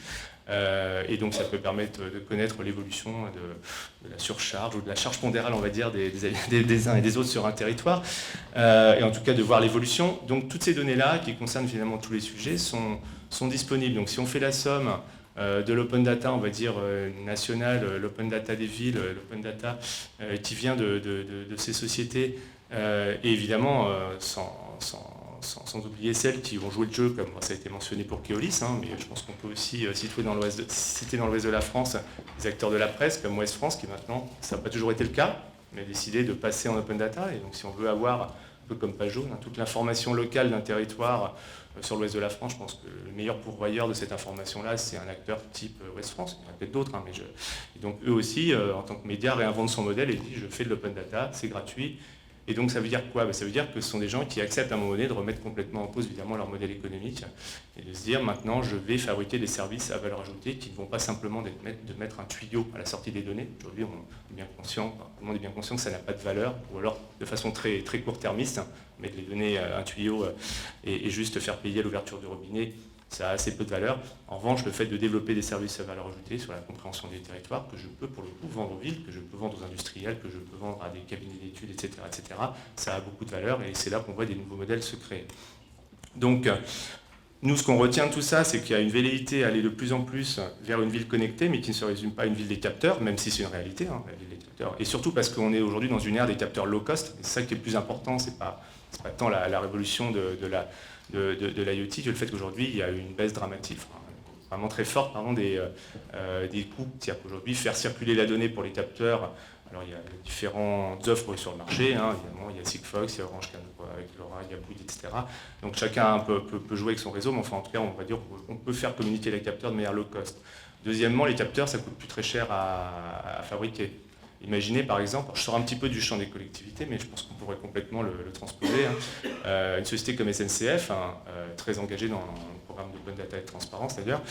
Et donc ça peut permettre de connaître l'évolution de la surcharge ou de la charge pondérale, on va dire, des uns et des autres sur un territoire, et en tout cas de voir l'évolution. Donc toutes ces données-là, qui concernent finalement tous les sujets, sont disponibles. Donc si on fait la somme de l'open data, on va dire national, l'open data des villes, l'open data qui vient de ces sociétés, et évidemment sans oublier celles qui vont jouer le jeu, comme ça a été mentionné pour Keolis, mais je pense qu'on peut aussi citer dans l'ouest de la France des acteurs de la presse, comme Ouest France, qui maintenant, ça n'a pas toujours été le cas, mais a décidé de passer en open data. Et donc si on veut avoir, un peu comme Page Jaune, toute l'information locale d'un territoire sur l'ouest de la France, je pense que le meilleur pourvoyeur de cette information-là, c'est un acteur type Ouest France. Il y en a peut-être d'autres, et donc eux aussi, en tant que média, réinventent son modèle et disent je fais de l'open data, c'est gratuit. Et donc ça veut dire quoi ? Ça veut dire que ce sont des gens qui acceptent à un moment donné de remettre complètement en cause évidemment leur modèle économique et de se dire maintenant je vais fabriquer des services à valeur ajoutée qui ne vont pas simplement de mettre un tuyau à la sortie des données. Aujourd'hui tout le monde est bien conscient que ça n'a pas de valeur, ou alors de façon très, très court-termiste, mettre les données un tuyau et juste faire payer à l'ouverture du robinet. Ça a assez peu de valeur. En revanche, le fait de développer des services à valeur ajoutée sur la compréhension des territoires, que je peux pour le coup vendre aux villes, que je peux vendre aux industriels, que je peux vendre à des cabinets d'études, etc., ça a beaucoup de valeur et c'est là qu'on voit des nouveaux modèles se créer. Donc, nous, ce qu'on retient de tout ça, c'est qu'il y a une velléité à aller de plus en plus vers une ville connectée, mais qui ne se résume pas à une ville des capteurs, même si c'est une réalité, la ville des capteurs. Et surtout parce qu'on est aujourd'hui dans une ère des capteurs low cost, et c'est ça qui est le plus important, c'est pas tant la révolution de l'IoT que le fait qu'aujourd'hui, il y a une baisse dramatique, vraiment très forte des coûts. C'est-à-dire qu'aujourd'hui, faire circuler la donnée pour les capteurs, alors il y a différentes offres sur le marché, hein, évidemment, il y a Sigfox, il y a Orange avec LoRa, il y a Bouygues, etc. Donc chacun peut jouer avec son réseau, mais enfin en tout cas, on va dire qu'on peut faire communiquer les capteurs de manière low cost. Deuxièmement, les capteurs, ça coûte plus très cher à fabriquer. Imaginez par exemple, je sors un petit peu du champ des collectivités, mais je pense qu'on pourrait complètement le transposer. Hein. Une société comme SNCF, hein, très engagée dans le programme d'open data et de transparence d'ailleurs,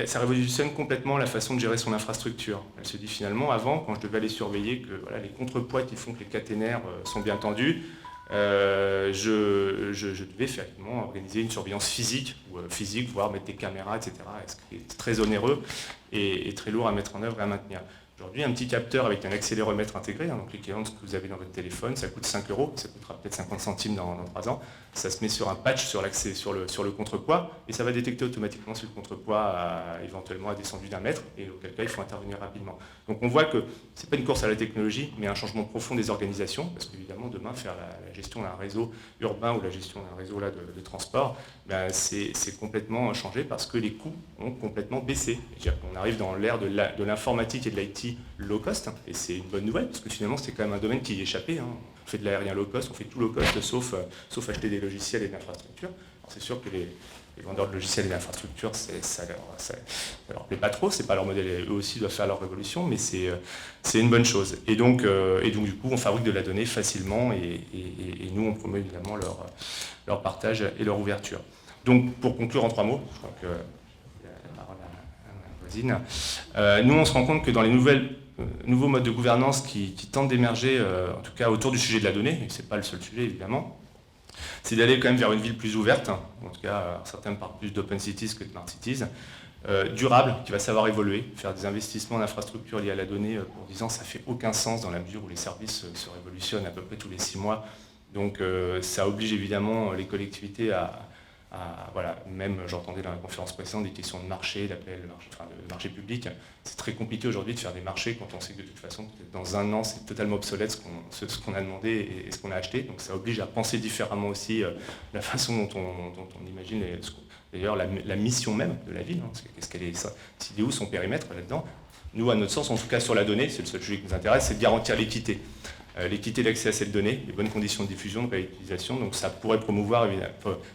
ça révolutionne complètement la façon de gérer son infrastructure. Elle se dit finalement, avant, quand je devais aller surveiller que voilà, les contrepoids qui font que les caténaires sont bien tendus, je devais effectivement organiser une surveillance physique, voire mettre des caméras, etc., ce qui est très onéreux et très lourd à mettre en œuvre et à maintenir. Aujourd'hui, un petit capteur avec un accéléromètre intégré, hein, donc l'équivalent de ce que vous avez dans votre téléphone, ça coûte 5 €, ça coûtera peut-être 50 centimes dans 3 ans. Ça se met sur un patch sur le contrepoids et ça va détecter automatiquement si le contrepoids éventuellement a descendu d'1 mètre et auquel cas il faut intervenir rapidement. Donc on voit que ce n'est pas une course à la technologie, mais un changement profond des organisations, parce qu'évidemment demain faire la gestion d'un réseau urbain ou la gestion d'un réseau là, de transport, ben, c'est complètement changé parce que les coûts ont complètement baissé. C'est-à-dire qu'on arrive dans l'ère de l'informatique et de l'IT low cost, et c'est une bonne nouvelle, parce que finalement c'est quand même un domaine qui y échappait. Hein. On fait de l'aérien low cost, on fait tout low cost, sauf acheter des logiciels et de l'infrastructure. C'est sûr que les vendeurs de logiciels et d'infrastructures, ça leur plaît pas trop, c'est pas leur modèle, eux aussi doivent faire leur révolution, mais c'est une bonne chose. Et donc du coup, on fabrique de la donnée facilement, et nous, on promeut évidemment leur partage et leur ouverture. Donc, pour conclure en 3 mots, je crois que la parole à ma voisine, nous, on se rend compte que dans les nouveaux modes de gouvernance qui tentent d'émerger, en tout cas autour du sujet de la donnée, et ce n'est pas le seul sujet évidemment, c'est d'aller quand même vers une ville plus ouverte, en tout cas certains parlent plus d'open cities que de smart cities, durable, qui va savoir évoluer, faire des investissements d'infrastructures liés à la donnée pour 10 ans, ça ne fait aucun sens dans la mesure où les services se révolutionnent à peu près tous les 6 mois. Donc ça oblige évidemment les collectivités voilà, même j'entendais dans la conférence précédente des questions de marché, d'appel de marché public. C'est très compliqué aujourd'hui de faire des marchés quand on sait que de toute façon, dans 1 an, c'est totalement obsolète ce qu'on a demandé et ce qu'on a acheté. Donc ça oblige à penser différemment aussi la façon dont on imagine, d'ailleurs la mission même de la ville. Hein, qu'est-ce qu'elle est, il est où son périmètre là-dedans? Nous, à notre sens, en tout cas sur la donnée, c'est le seul sujet qui nous intéresse, c'est de garantir l'équité. L'équité d'accès à cette donnée, les bonnes conditions de diffusion, de réutilisation, donc ça pourrait promouvoir,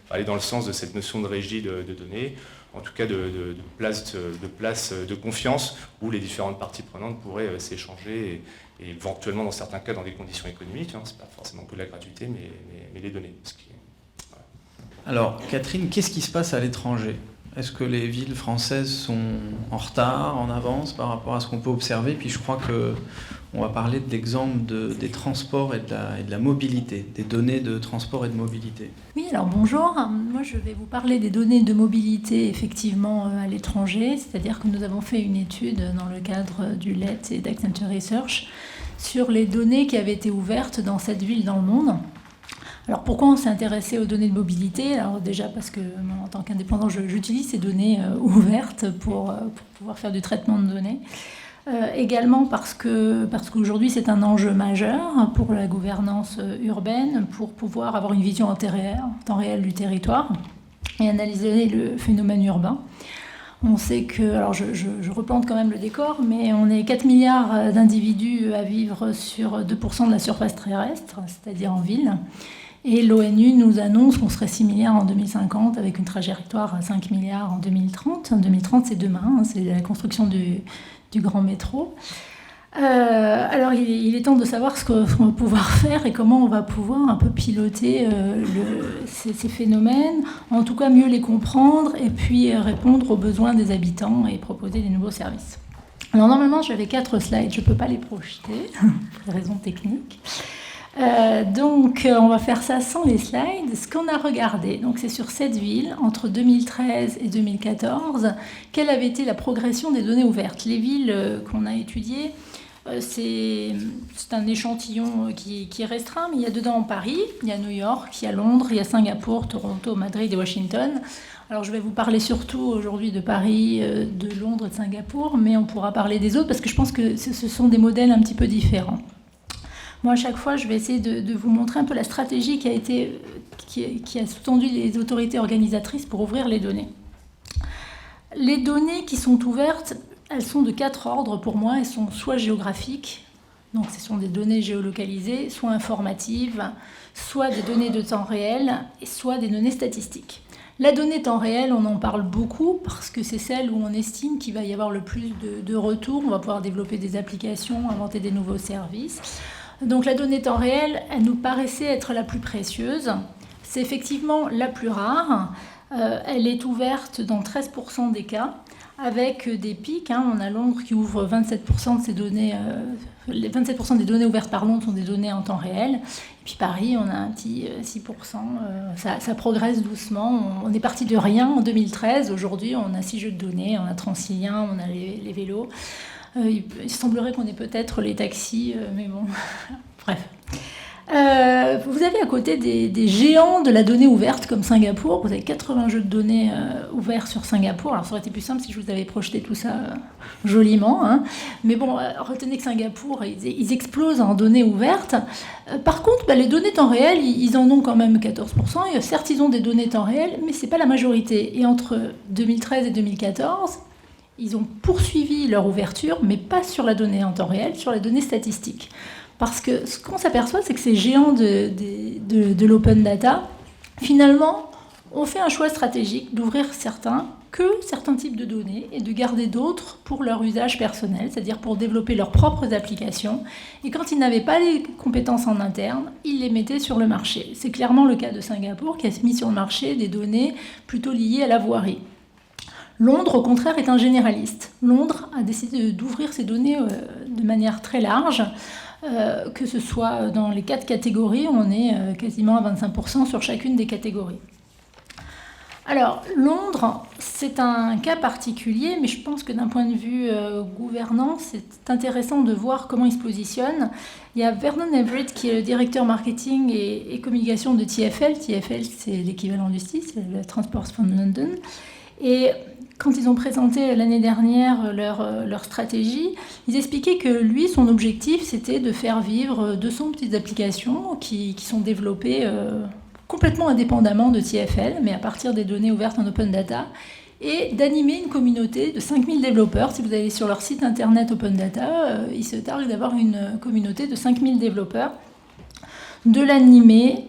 aller dans le sens de cette notion de régie de données, en tout cas de place de confiance où les différentes parties prenantes pourraient s'échanger et éventuellement dans certains cas dans des conditions économiques, hein, c'est pas forcément que de la gratuité, mais les données. Voilà. Alors Catherine, qu'est-ce qui se passe à l'étranger ? Est-ce que les villes françaises sont en retard, en avance par rapport à ce qu'on peut observer ? Puis je crois qu'on va parler de l'exemple des transports et de la mobilité, des données de transport et de mobilité. Oui, alors bonjour. Moi, je vais vous parler des données de mobilité effectivement à l'étranger. C'est-à-dire que nous avons fait une étude dans le cadre du LET et d'Accenture Research sur les données qui avaient été ouvertes dans 7 villes dans le monde. Alors pourquoi on s'est intéressé aux données de mobilité ? Alors déjà parce que en tant qu'indépendant, j'utilise ces données ouvertes pour pouvoir faire du traitement de données. Également parce qu'aujourd'hui c'est un enjeu majeur pour la gouvernance urbaine, pour pouvoir avoir une vision en temps réel du territoire et analyser le phénomène urbain. On sait que, alors je replante quand même le décor, mais on est 4 milliards d'individus à vivre sur 2% de la surface terrestre, c'est-à-dire en ville. Et l'ONU nous annonce qu'on serait 6 milliards en 2050 avec une trajectoire à 5 milliards en 2030. En 2030, c'est demain, hein, c'est la construction du grand métro. Alors, il est temps de savoir ce qu'on va pouvoir faire et comment on va pouvoir un peu piloter ces phénomènes, en tout cas mieux les comprendre et puis répondre aux besoins des habitants et proposer des nouveaux services. Alors, normalement, j'avais 4 slides, je ne peux pas les projeter pour des raisons techniques. Donc on va faire ça sans les slides. Ce qu'on a regardé, donc c'est sur 7 villes entre 2013 et 2014, quelle avait été la progression des données ouvertes. Les villes qu'on a étudiées, c'est un échantillon qui est restreint, mais il y a dedans Paris, il y a New York, il y a Londres, il y a Singapour, Toronto, Madrid et Washington. Alors je vais vous parler surtout aujourd'hui de Paris, de Londres et de Singapour, mais on pourra parler des autres parce que je pense que ce sont des modèles un petit peu différents. Moi, à chaque fois, je vais essayer de vous montrer un peu la stratégie qui a sous-tendu les autorités organisatrices pour ouvrir les données. Les données qui sont ouvertes, elles sont de 4 ordres pour moi. Elles sont soit géographiques, donc ce sont des données géolocalisées, soit informatives, soit des données de temps réel, et soit des données statistiques. La donnée temps réel, on en parle beaucoup parce que c'est celle où on estime qu'il va y avoir le plus de retours. On va pouvoir développer des applications, inventer des nouveaux services. Donc la donnée temps réel, elle nous paraissait être la plus précieuse. C'est effectivement la plus rare. Elle est ouverte dans 13% des cas, avec des pics. On a Londres qui ouvre 27% de ses données. Les 27% des données ouvertes par Londres sont des données en temps réel. Et puis Paris, on a un petit 6%. Ça progresse doucement. On est parti de rien en 2013. Aujourd'hui, on a 6 jeux de données. On a Transilien, on a les vélos. Il semblerait qu'on ait peut-être les taxis, mais bon, bref. Vous avez à côté des géants de la donnée ouverte comme Singapour. Vous avez 80 jeux de données ouverts sur Singapour. Alors ça aurait été plus simple si je vous avais projeté tout ça joliment. Mais bon, retenez que Singapour, ils explosent en données ouvertes. Par contre, les données temps réel, ils en ont quand même 14%. Et certes, ils ont des données temps réel, mais ce n'est pas la majorité. Et entre 2013 et 2014, ils ont poursuivi leur ouverture, mais pas sur la donnée en temps réel, sur la donnée statistique. Parce que ce qu'on s'aperçoit, c'est que ces géants de l'open data, finalement, ont fait un choix stratégique d'ouvrir certains types de données et de garder d'autres pour leur usage personnel, c'est-à-dire pour développer leurs propres applications. Et quand ils n'avaient pas les compétences en interne, ils les mettaient sur le marché. C'est clairement le cas de Singapour qui a mis sur le marché des données plutôt liées à la voirie. Londres, au contraire, est un généraliste. Londres a décidé d'ouvrir ses données de manière très large, que ce soit dans les 4 catégories, on est quasiment à 25% sur chacune des catégories. Alors, Londres, c'est un cas particulier, mais je pense que d'un point de vue gouvernance, c'est intéressant de voir comment il se positionne. Il y a Vernon Everett, qui est le directeur marketing et communication de TfL. TfL, c'est l'équivalent du STI, c'est le Transport for London. Et quand ils ont présenté l'année dernière leur stratégie, ils expliquaient que lui, son objectif, c'était de faire vivre 200 petites applications qui sont développées complètement indépendamment de TfL, mais à partir des données ouvertes en open data, et d'animer une communauté de 5000 développeurs. Si vous allez sur leur site internet open data, ils se targuent d'avoir une communauté de 5000 développeurs, de l'animer.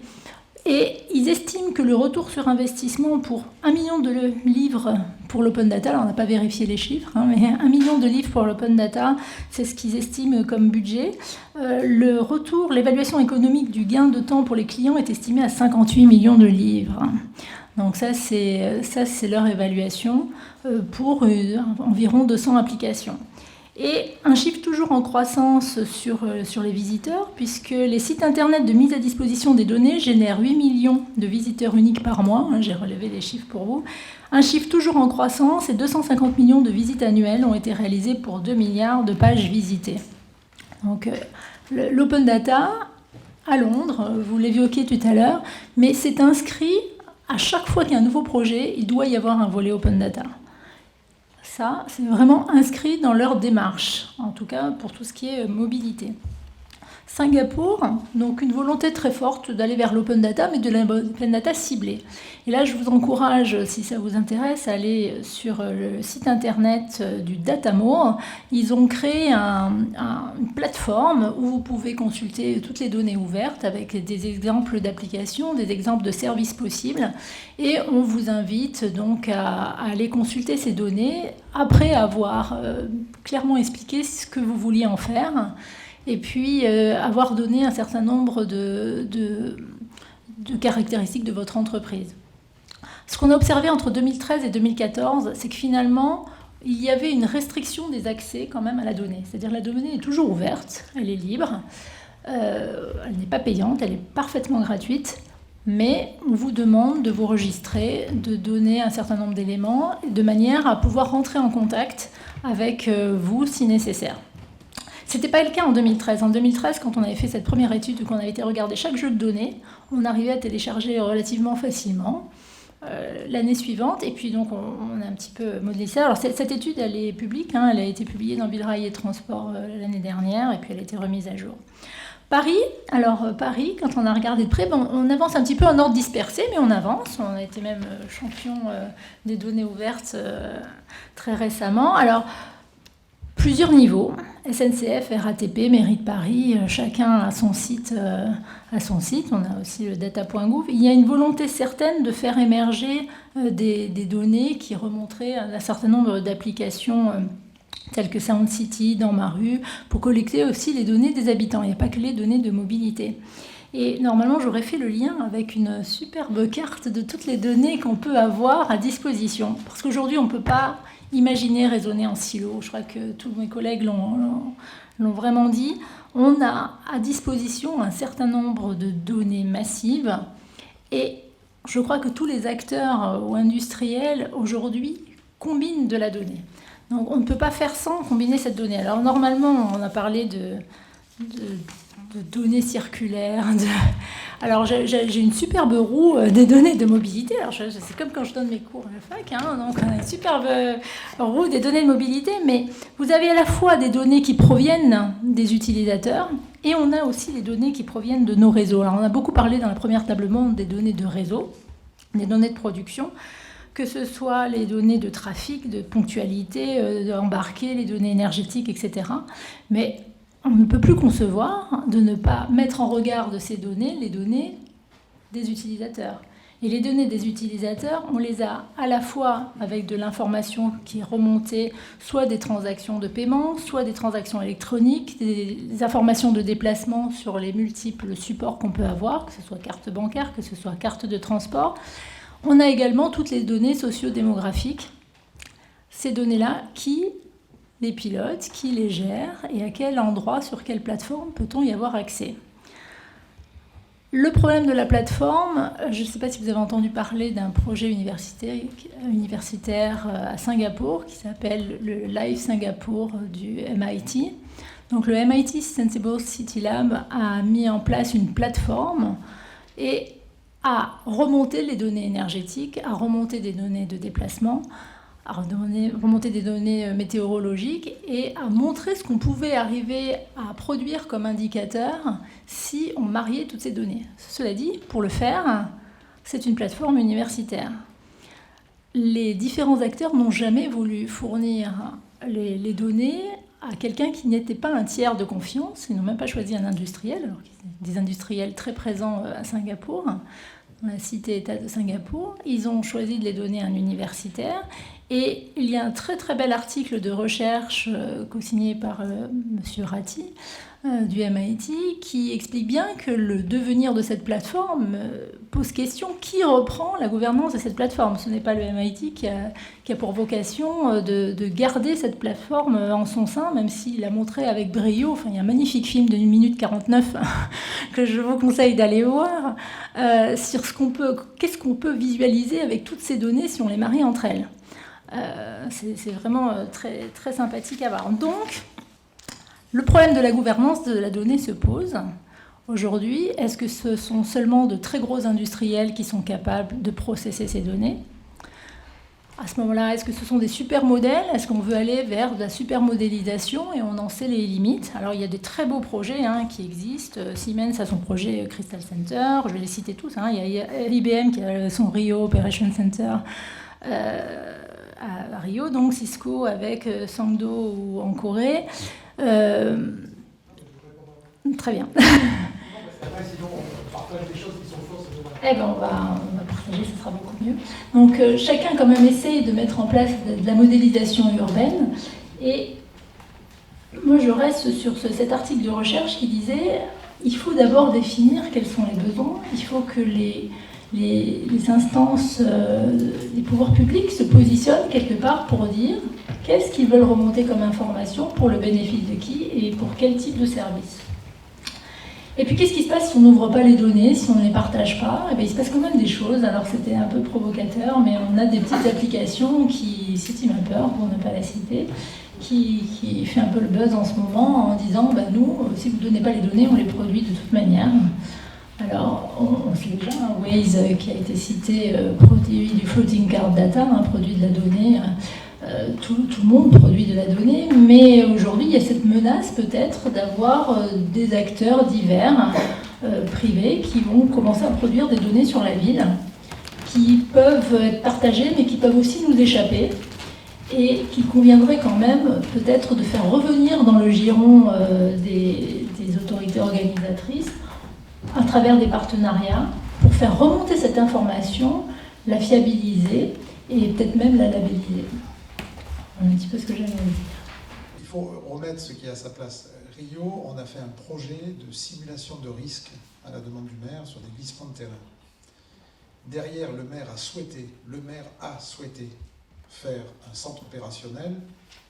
Et ils estiment que le retour sur investissement pour 1 million de livres pour l'open data, alors on n'a pas vérifié les chiffres, mais 1 million de livres pour l'open data, c'est ce qu'ils estiment comme budget. Le retour, l'évaluation économique du gain de temps pour les clients est estimée à 58 millions de livres. Donc ça, c'est leur évaluation pour environ 200 applications. Et un chiffre toujours en croissance sur les visiteurs, puisque les sites internet de mise à disposition des données génèrent 8 millions de visiteurs uniques par mois. J'ai relevé les chiffres pour vous. Un chiffre toujours en croissance, et 250 millions de visites annuelles ont été réalisées pour 2 milliards de pages visitées. Donc l'open data à Londres, vous l'évoquiez tout à l'heure, mais c'est inscrit à chaque fois qu'il y a un nouveau projet, il doit y avoir un volet open data. Ça, c'est vraiment inscrit dans leur démarche, en tout cas pour tout ce qui est mobilité. Singapour, donc une volonté très forte d'aller vers l'open data, mais de l'open data ciblée. Et là, je vous encourage, si ça vous intéresse, à aller sur le site internet du Datamoor. Ils ont créé une plateforme où vous pouvez consulter toutes les données ouvertes avec des exemples d'applications, des exemples de services possibles. Et on vous invite donc à aller consulter ces données après avoir clairement expliqué ce que vous vouliez en faire. Et puis avoir donné un certain nombre de caractéristiques de votre entreprise. Ce qu'on a observé entre 2013 et 2014, c'est que finalement, il y avait une restriction des accès quand même à la donnée. C'est-à-dire la donnée est toujours ouverte, elle est libre, elle n'est pas payante, elle est parfaitement gratuite, mais on vous demande de vous enregistrer, de donner un certain nombre d'éléments, de manière à pouvoir rentrer en contact avec vous si nécessaire. Ce n'était pas le cas en 2013. En 2013, quand on avait fait cette première étude où on avait été regarder chaque jeu de données, on arrivait à télécharger relativement facilement l'année suivante. Et puis donc on a un petit peu modélé ça. Alors cette étude, elle est publique, elle a été publiée dans Ville Rail et Transport l'année dernière, et puis elle a été remise à jour. Paris, Paris, quand on a regardé de près, on avance un petit peu en ordre dispersé, mais on avance. On a été même champion des données ouvertes très récemment. Alors, plusieurs niveaux, SNCF, RATP, mairie de Paris, chacun a son site. On a aussi le data.gouv. Il y a une volonté certaine de faire émerger des données qui remonteraient à un certain nombre d'applications telles que Sound City, dans ma rue, pour collecter aussi les données des habitants. Il n'y a pas que les données de mobilité. Et normalement, j'aurais fait le lien avec une superbe carte de toutes les données qu'on peut avoir à disposition. Parce qu'aujourd'hui, on ne peut pas imaginer raisonner en silo. Je crois que tous mes collègues l'ont vraiment dit. On a à disposition un certain nombre de données massives. Et je crois que tous les acteurs ou industriels, aujourd'hui, combinent de la donnée. Donc on ne peut pas faire sans combiner cette donnée. Alors normalement, on a parlé de données circulaires. Alors j'ai une superbe roue des données de mobilité. Alors c'est comme quand je donne mes cours à la fac. Donc on a une superbe roue des données de mobilité. Mais vous avez à la fois des données qui proviennent des utilisateurs et on a aussi les données qui proviennent de nos réseaux. Alors on a beaucoup parlé dans la première table ronde des données de réseau, des données de production, que ce soit les données de trafic, de ponctualité, d'embarquer, les données énergétiques, etc. Mais on ne peut plus concevoir de ne pas mettre en regard de ces données les données des utilisateurs. Et les données des utilisateurs, on les a à la fois avec de l'information qui est remontée, soit des transactions de paiement, soit des transactions électroniques, des informations de déplacement sur les multiples supports qu'on peut avoir, que ce soit carte bancaire, que ce soit carte de transport. On a également toutes les données socio-démographiques. Ces données-là, qui les pilote, qui les gère et à quel endroit, sur quelle plateforme peut-on y avoir accès. Le problème de la plateforme, je ne sais pas si vous avez entendu parler d'un projet universitaire à Singapour qui s'appelle le Live Singapour du MIT. Donc le MIT Sensible City Lab a mis en place une plateforme et à remonter les données énergétiques, à remonter des données de déplacement, à remonter des données météorologiques et à montrer ce qu'on pouvait arriver à produire comme indicateur si on mariait toutes ces données. Cela dit, pour le faire, c'est une plateforme universitaire. Les différents acteurs n'ont jamais voulu fournir les données à quelqu'un qui n'était pas un tiers de confiance. Ils n'ont même pas choisi un industriel, alors qu'il y a des industriels très présents à Singapour, dans la cité-État de Singapour. Ils ont choisi de les donner à un universitaire. Et il y a un très très bel article de recherche co-signé par M. Ratti du MIT qui explique bien que le devenir de cette plateforme pose question qui reprend la gouvernance de cette plateforme. Ce n'est pas le MIT qui a pour vocation de garder cette plateforme en son sein, même s'il a montré avec brio. Enfin, il y a un magnifique film de 1 minute 49 que je vous conseille d'aller voir sur qu'est-ce qu'on peut visualiser avec toutes ces données si on les marie entre elles. C'est vraiment très, très sympathique à voir. Donc, le problème de la gouvernance de la donnée se pose. Aujourd'hui, est-ce que ce sont seulement de très gros industriels qui sont capables de processer ces données ? À ce moment-là, est-ce que ce sont des super modèles ? Est-ce qu'on veut aller vers de la super modélisation et on en sait les limites ? Alors, il y a des très beaux projets qui existent. Siemens a son projet Crystal Center, je vais les citer tous. Il y a IBM qui a son Rio Operation Center à Rio, donc Cisco avec Sangdo ou en Corée. Très bien. On va partager, ce sera beaucoup mieux. Donc chacun quand même essaye de mettre en place de la modélisation urbaine. Et moi je reste sur cet article de recherche qui disait il faut d'abord définir quels sont les besoins, il faut que les instances, les pouvoirs publics se positionnent quelque part pour dire qu'est-ce qu'ils veulent remonter comme information, pour le bénéfice de qui et pour quel type de service. Et puis qu'est-ce qui se passe si on n'ouvre pas les données, si on ne les partage pas ? Il se passe quand même des choses, alors c'était un peu provocateur, mais on a des petites applications qui, CityMapper pour ne pas la citer, qui fait un peu le buzz en ce moment en disant nous, si vous ne donnez pas les données, on les produit de toute manière. Alors, on sait déjà, Waze qui a été cité, produit du floating card data, produit de la donnée tout le monde produit de la donnée, mais aujourd'hui il y a cette menace peut-être d'avoir des acteurs divers, privés, qui vont commencer à produire des données sur la ville, qui peuvent être partagées, mais qui peuvent aussi nous échapper, et qu'il conviendrait quand même peut-être de faire revenir dans le giron des autorités organisatrices, à travers des partenariats, pour faire remonter cette information, la fiabiliser et peut-être même la labelliser. Voilà un petit peu ce que j'avais à dire. Il faut remettre ce qui est à sa place. Rio, on a fait un projet de simulation de risque à la demande du maire sur des glissements de terrain. Derrière, le maire a souhaité faire un centre opérationnel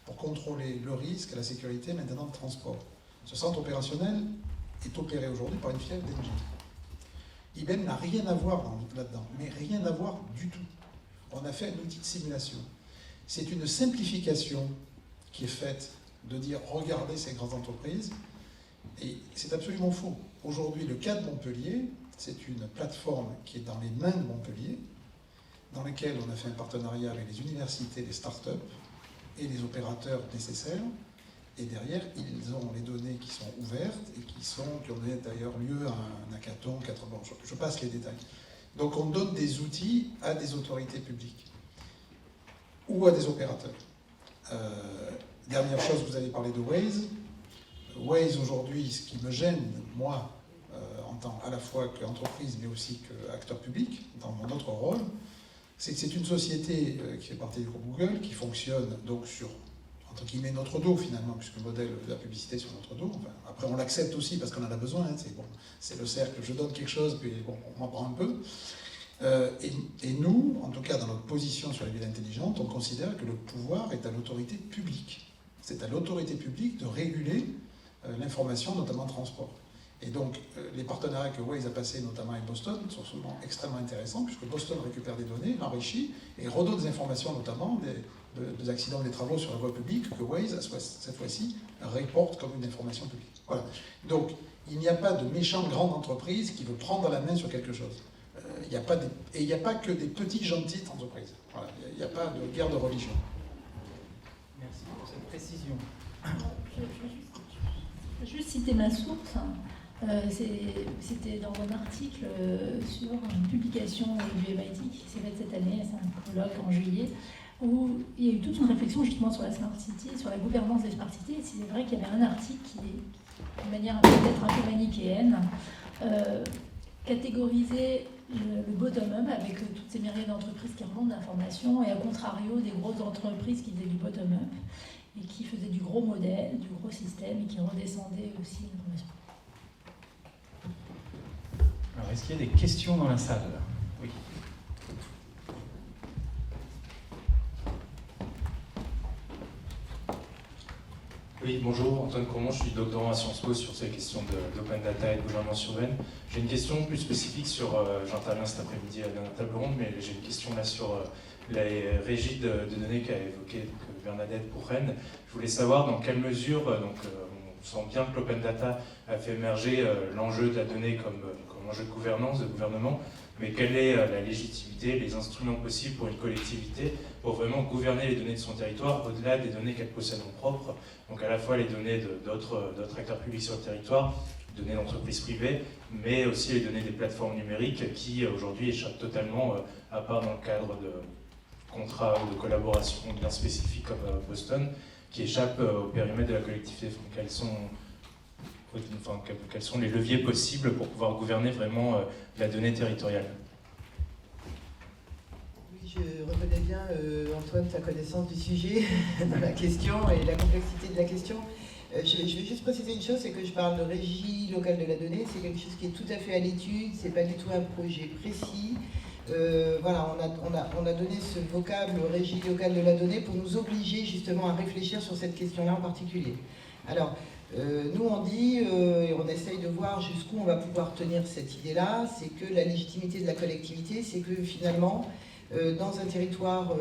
pour contrôler le risque et la sécurité maintenant de transport. Ce centre opérationnel est opéré aujourd'hui par une filiale d'Engie. IBM n'a rien à voir là-dedans, mais rien à voir du tout. On a fait un outil de simulation. C'est une simplification qui est faite de dire « regardez ces grandes entreprises », et c'est absolument faux. Aujourd'hui, le cas de Montpellier, c'est une plateforme qui est dans les mains de Montpellier, dans laquelle on a fait un partenariat avec les universités, les startups et les opérateurs nécessaires. Et derrière, ils ont les données qui sont ouvertes et qui ont donné d'ailleurs lieu à un hackathon, je passe les détails. Donc on donne des outils à des autorités publiques ou à des opérateurs. Dernière chose, vous avez parlé de Waze. Waze aujourd'hui, ce qui me gêne, moi, en tant à la fois qu'entreprise mais aussi qu'acteur public, dans mon autre rôle, c'est que c'est une société qui fait partie du groupe Google, qui fonctionne donc sur, entre guillemets, notre dos finalement, puisque le modèle de la publicité est sur notre dos. Enfin, après, on l'accepte aussi parce qu'on en a besoin. Hein, c'est le cercle, je donne quelque chose, puis bon, on m'en prend un peu. Et nous, en tout cas dans notre position sur les villes intelligentes, on considère que le pouvoir est à l'autorité publique. C'est à l'autorité publique de réguler l'information, notamment transport. Et donc, les partenariats que Waze a passés, notamment avec Boston, sont souvent extrêmement intéressants, puisque Boston récupère des données, l'enrichit, et redonne des informations, notamment des accidents ou des travaux sur la voie publique, que Waze, cette fois-ci, reporte comme une information publique. Voilà. Donc, il n'y a pas de méchante grande entreprise qui veut prendre la main sur quelque chose. Il n'y a pas que des petites gentilles entreprises. Voilà. Il n'y a pas de guerre de religion. Merci pour cette précision. Je vais juste citer ma source. C'était dans un article sur une publication du MIT qui s'est faite cette année, c'est un colloque en juillet, où il y a eu toute une réflexion justement sur la Smart City, sur la gouvernance des Smart Cities. Et c'est vrai qu'il y avait un article qui, de manière peut-être un peu manichéenne, catégorisait le bottom-up avec toutes ces myriades d'entreprises qui remontent d'informations, et à contrario des grosses entreprises qui faisaient du bottom-up et qui faisaient du gros modèle, du gros système, et qui redescendaient aussi l'information. Alors, est-ce qu'il y a des questions dans la salle? Oui. Oui, bonjour, Antoine Courmont, je suis doctorant à Sciences Po sur ces questions d'open data et de gouvernance urbaine. J'ai une question plus spécifique sur, j'interviens cet après-midi à la dernière table ronde, mais j'ai une question là sur les régies de données qu'a évoqué Bernadette pour Rennes. Je voulais savoir dans quelle mesure, on sent bien que l'open data a fait émerger l'enjeu de la donnée comme enjeu de gouvernance, de gouvernement, mais quelle est la légitimité, les instruments possibles pour une collectivité pour vraiment gouverner les données de son territoire au-delà des données qu'elle possède en propre, donc à la fois les données d'autres acteurs publics sur le territoire, données d'entreprises privées, mais aussi les données des plateformes numériques qui aujourd'hui échappent totalement, à part dans le cadre de contrats ou de collaboration bien spécifiques comme Boston, qui échappent au périmètre de la collectivité. Quels sont les leviers possibles pour pouvoir gouverner vraiment la donnée territoriale? Oui, je reconnais bien, Antoine, ta connaissance du sujet, de la question et la complexité de la question. Je vais juste préciser une chose, c'est que je parle de régie locale de la donnée, c'est quelque chose qui est tout à fait à l'étude, c'est pas du tout un projet précis. Voilà, on a donné ce vocable régie locale de la donnée pour nous obliger justement à réfléchir sur cette question-là en particulier. Alors, nous on dit, et on essaye de voir jusqu'où on va pouvoir tenir cette idée-là, c'est que la légitimité de la collectivité, c'est que finalement, dans un territoire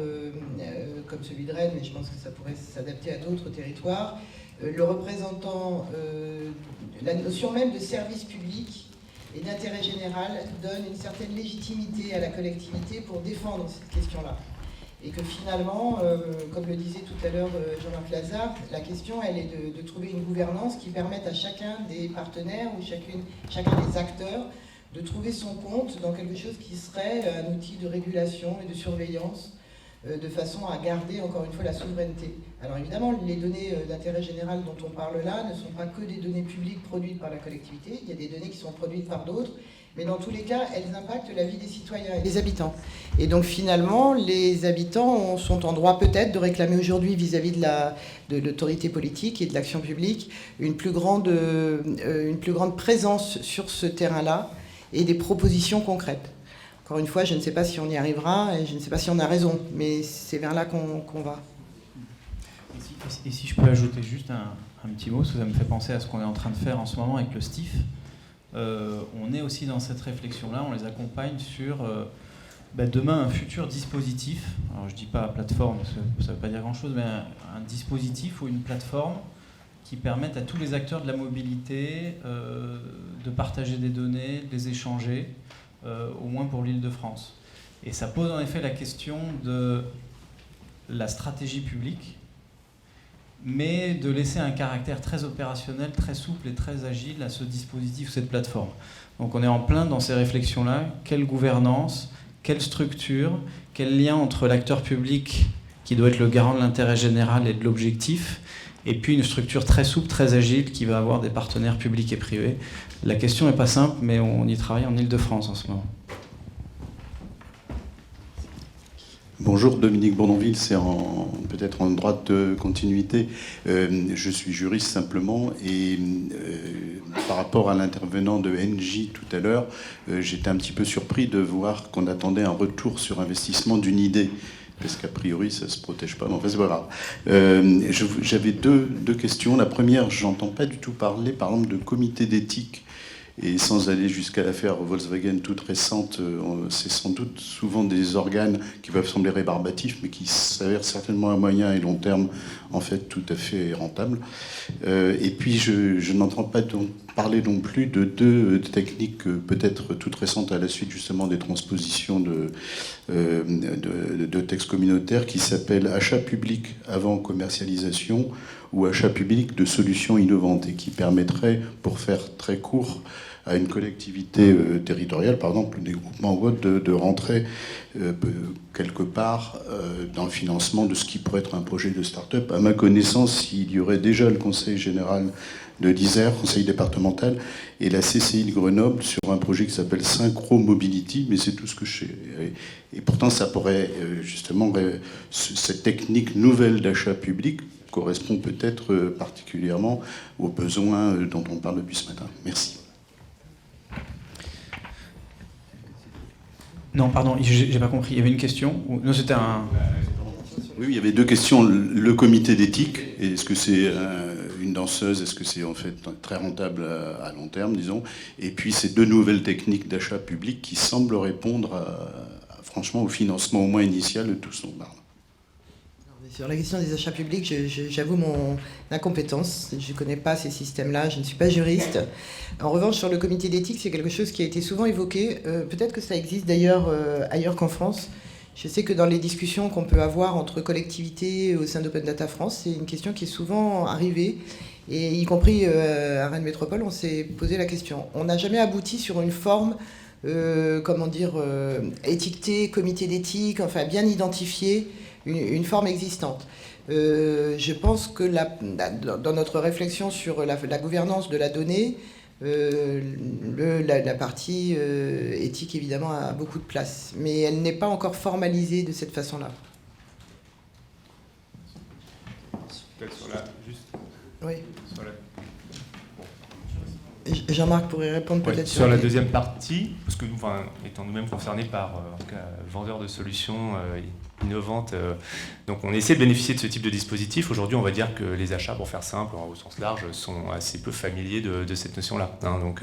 comme celui de Rennes, mais je pense que ça pourrait s'adapter à d'autres territoires, le représentant, la notion même de service public et d'intérêt général donne une certaine légitimité à la collectivité pour défendre cette question-là. Et que finalement, comme le disait tout à l'heure Jean-Marc Lazare, la question, elle est de trouver une gouvernance qui permette à chacun des partenaires ou chacun des acteurs de trouver son compte dans quelque chose qui serait un outil de régulation et de surveillance, de façon à garder encore une fois la souveraineté. Alors évidemment, les données d'intérêt général dont on parle là ne sont pas que des données publiques produites par la collectivité, il y a des données qui sont produites par d'autres, mais dans tous les cas, elles impactent la vie des citoyens et des habitants. Et donc finalement, les habitants sont en droit peut-être de réclamer aujourd'hui vis-à-vis de l'autorité politique et de l'action publique une plus grande présence sur ce terrain-là et des propositions concrètes. Encore une fois, je ne sais pas si on y arrivera et je ne sais pas si on a raison, mais c'est vers là qu'on va. Et si je peux ajouter juste un petit mot, parce que ça me fait penser à ce qu'on est en train de faire en ce moment avec le STIF. On est aussi dans cette réflexion-là, on les accompagne sur demain un futur dispositif. Alors je ne dis pas plateforme, parce que ça ne veut pas dire grand-chose, mais un dispositif ou une plateforme qui permette à tous les acteurs de la mobilité de partager des données, de les échanger, au moins pour l'Île-de-France. Et ça pose en effet la question de la stratégie publique, mais de laisser un caractère très opérationnel, très souple et très agile à ce dispositif, cette plateforme. Donc on est en plein dans ces réflexions-là. Quelle gouvernance, quelle structure, quel lien entre l'acteur public, qui doit être le garant de l'intérêt général et de l'objectif, et puis une structure très souple, très agile, qui va avoir des partenaires publics et privés. La question n'est pas simple, mais on y travaille en Île-de-France en ce moment. Bonjour, Dominique Bournonville, c'est peut-être en droite de continuité. Je suis juriste simplement et par rapport à l'intervenant de NJ tout à l'heure, j'étais un petit peu surpris de voir qu'on attendait un retour sur investissement d'une idée. Parce qu'a priori, ça ne se protège pas. Mais enfin, c'est pas grave. J'avais deux questions. La première, je n'entends pas du tout parler, par exemple, de comité d'éthique. Et sans aller jusqu'à l'affaire Volkswagen toute récente, c'est sans doute souvent des organes qui peuvent sembler rébarbatifs, mais qui s'avèrent certainement à moyen et long terme, en fait, tout à fait rentables. Et puis, je n'entends pas parler non plus de deux techniques peut-être toutes récentes à la suite justement des transpositions de textes communautaires qui s'appellent achat public avant commercialisation ou achat public de solutions innovantes et qui permettraient, pour faire très court, à une collectivité territoriale, par exemple des groupements ou autres, de rentrer quelque part dans le financement de ce qui pourrait être un projet de start-up. À ma connaissance, il y aurait déjà le Conseil général de l'Isère, Conseil départemental, et la CCI de Grenoble sur un projet qui s'appelle Synchro Mobility, mais c'est tout ce que je sais. Et pourtant, ça pourrait justement, cette technique nouvelle d'achat public correspond peut-être particulièrement aux besoins dont on parle depuis ce matin. Merci. Non, pardon, j'ai pas compris. Il y avait une question ou... Non, c'était un... Oui, il y avait deux questions. Le comité d'éthique, est-ce que c'est une danseuse, est-ce que c'est en fait très rentable à long terme, disons. Et puis ces deux nouvelles techniques d'achat public qui semblent répondre franchement au financement au moins initial de tout ce dont on parle. Sur la question des achats publics, j'avoue mon incompétence. Je ne connais pas ces systèmes-là, je ne suis pas juriste. En revanche, sur le comité d'éthique, c'est quelque chose qui a été souvent évoqué. Peut-être que ça existe d'ailleurs ailleurs qu'en France. Je sais que dans les discussions qu'on peut avoir entre collectivités au sein d'Open Data France, c'est une question qui est souvent arrivée. Et y compris à Rennes Métropole, on s'est posé la question. On n'a jamais abouti sur une forme, étiquetée, comité d'éthique, enfin bien identifiée, une forme existante. Je pense que dans notre réflexion sur la gouvernance de la donnée, la partie éthique, évidemment, a beaucoup de place. Mais elle n'est pas encore formalisée de cette façon-là. Peut-être sur la... Juste... Oui. Sur la... Jean-Marc pourrait répondre peut-être sur la deuxième partie, parce que étant nous-mêmes concernés par vendeurs de solutions innovantes, donc on essaie de bénéficier de ce type de dispositif. Aujourd'hui, on va dire que les achats, pour faire simple, au sens large, sont assez peu familiers de cette notion-là. Donc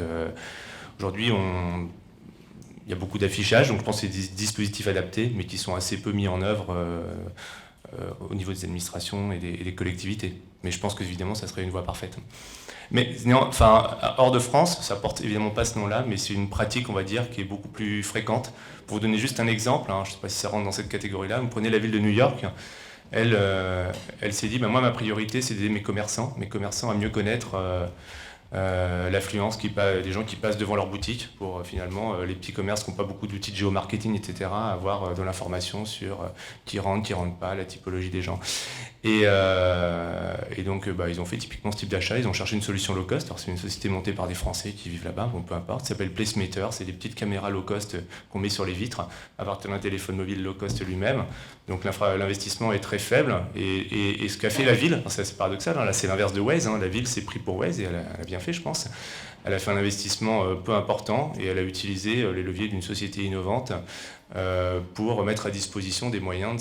aujourd'hui, il y a beaucoup d'affichage, donc je pense que c'est des dispositifs adaptés, mais qui sont assez peu mis en œuvre au niveau des administrations et des collectivités. Mais je pense qu'évidemment, ça serait une voie parfaite. Mais enfin, hors de France, ça porte évidemment pas ce nom-là, mais c'est une pratique, on va dire, qui est beaucoup plus fréquente. Pour vous donner juste un exemple, hein, je ne sais pas si ça rentre dans cette catégorie-là, vous prenez la ville de New York, elle s'est dit, moi ma priorité c'est d'aider mes commerçants à mieux connaître l'affluence des gens qui passent devant leur boutique pour finalement les petits commerces qui n'ont pas beaucoup d'outils de géomarketing, etc., avoir de l'information sur qui rentre pas, la typologie des gens. Et donc ils ont fait typiquement ce type d'achat, ils ont cherché une solution low cost. Alors c'est une société montée par des Français qui vivent là-bas, bon peu importe, ça s'appelle Placemeter, c'est des petites caméras low cost qu'on met sur les vitres à partir d'un téléphone mobile low cost lui-même. Donc l'investissement est très faible et ce qu'a fait la ville, c'est paradoxal, hein, là c'est l'inverse de Waze, hein, la ville s'est pris pour Waze et elle a bien fait je pense. Elle a fait un investissement peu important et elle a utilisé les leviers d'une société innovante pour mettre à disposition des moyens de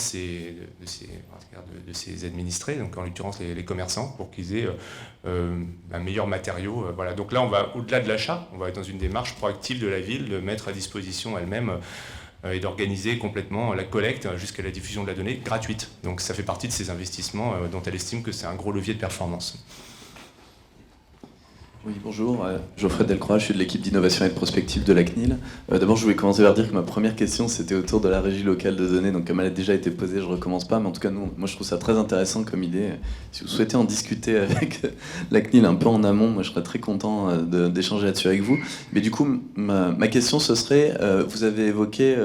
ses administrés, donc en l'occurrence les commerçants, pour qu'ils aient un meilleur matériau. Voilà. Donc là, on va au-delà de l'achat, on va être dans une démarche proactive de la ville, de mettre à disposition elle-même et d'organiser complètement la collecte jusqu'à la diffusion de la donnée gratuite. Donc ça fait partie de ces investissements dont elle estime que c'est un gros levier de performance. Oui, bonjour, Geoffrey Delcroix, je suis de l'équipe d'innovation et de prospective de la CNIL. D'abord, je voulais commencer par dire que ma première question, c'était autour de la régie locale de données, donc comme elle a déjà été posée, je ne recommence pas, mais en tout cas, moi je trouve ça très intéressant comme idée. Si vous souhaitez en discuter avec la CNIL un peu en amont, moi je serais très content d'échanger là-dessus avec vous. Mais du coup, ma question, ce serait, vous avez évoqué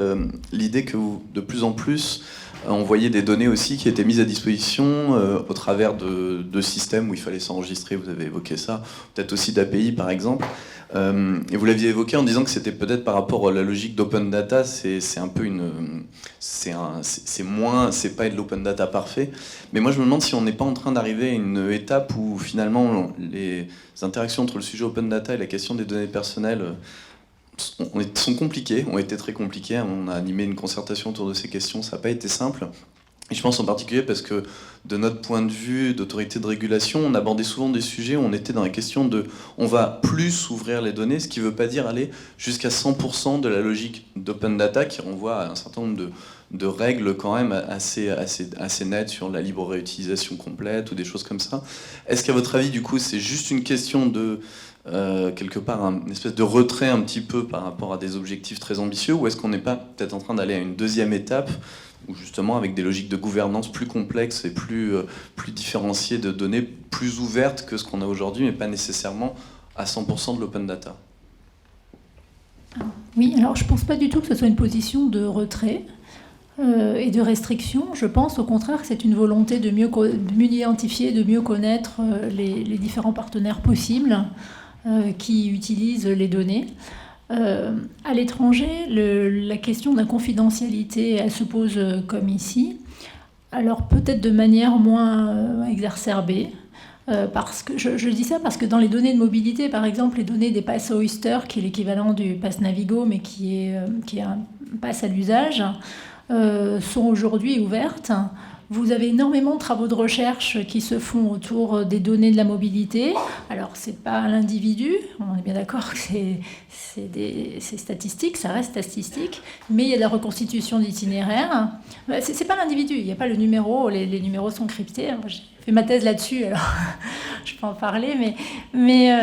l'idée que vous, de plus en plus, on voyait des données aussi qui étaient mises à disposition au travers de systèmes où il fallait s'enregistrer, vous avez évoqué ça, peut-être aussi d'API par exemple. Et vous l'aviez évoqué en disant que c'était peut-être par rapport à la logique d'open data, c'est un peu c'est pas de l'open data parfait. Mais moi je me demande si on n'est pas en train d'arriver à une étape où finalement les interactions entre le sujet open data et la question des données personnelles sont compliquées, ont été très compliquées. On a animé une concertation autour de ces questions, ça n'a pas été simple. Et je pense en particulier parce que de notre point de vue d'autorité de régulation, on abordait souvent des sujets où on était dans la question de on va plus ouvrir les données, ce qui ne veut pas dire aller jusqu'à 100% de la logique d'open data qui renvoie à un certain nombre de règles quand même assez nettes sur la libre réutilisation complète ou des choses comme ça. Est-ce qu'à votre avis, du coup, c'est juste une question de quelque part une espèce de retrait un petit peu par rapport à des objectifs très ambitieux, ou est-ce qu'on n'est pas peut-être en train d'aller à une deuxième étape où justement avec des logiques de gouvernance plus complexes et plus différenciées de données, plus ouvertes que ce qu'on a aujourd'hui, mais pas nécessairement à 100% de l'open data? Oui, alors je ne pense pas du tout que ce soit une position de retrait et de restriction. Je pense au contraire que c'est une volonté de mieux identifier, de mieux connaître les différents partenaires possibles qui utilisent les données. À l'étranger, la question de la confidentialité, elle se pose comme ici. Alors peut-être de manière moins exacerbée. Parce que je dis ça parce que dans les données de mobilité, par exemple, les données des passes Oyster, qui est l'équivalent du pass Navigo, mais qui est un pass à l'usage, sont aujourd'hui ouvertes. Vous avez énormément de travaux de recherche qui se font autour des données de la mobilité. Alors, c'est pas l'individu, on est bien d'accord que c'est statistique, ça reste statistique, mais il y a de la reconstitution d'itinéraires. C'est pas l'individu, il n'y a pas le numéro, les numéros sont cryptés. J'ai fait ma thèse là-dessus, alors je peux en parler, mais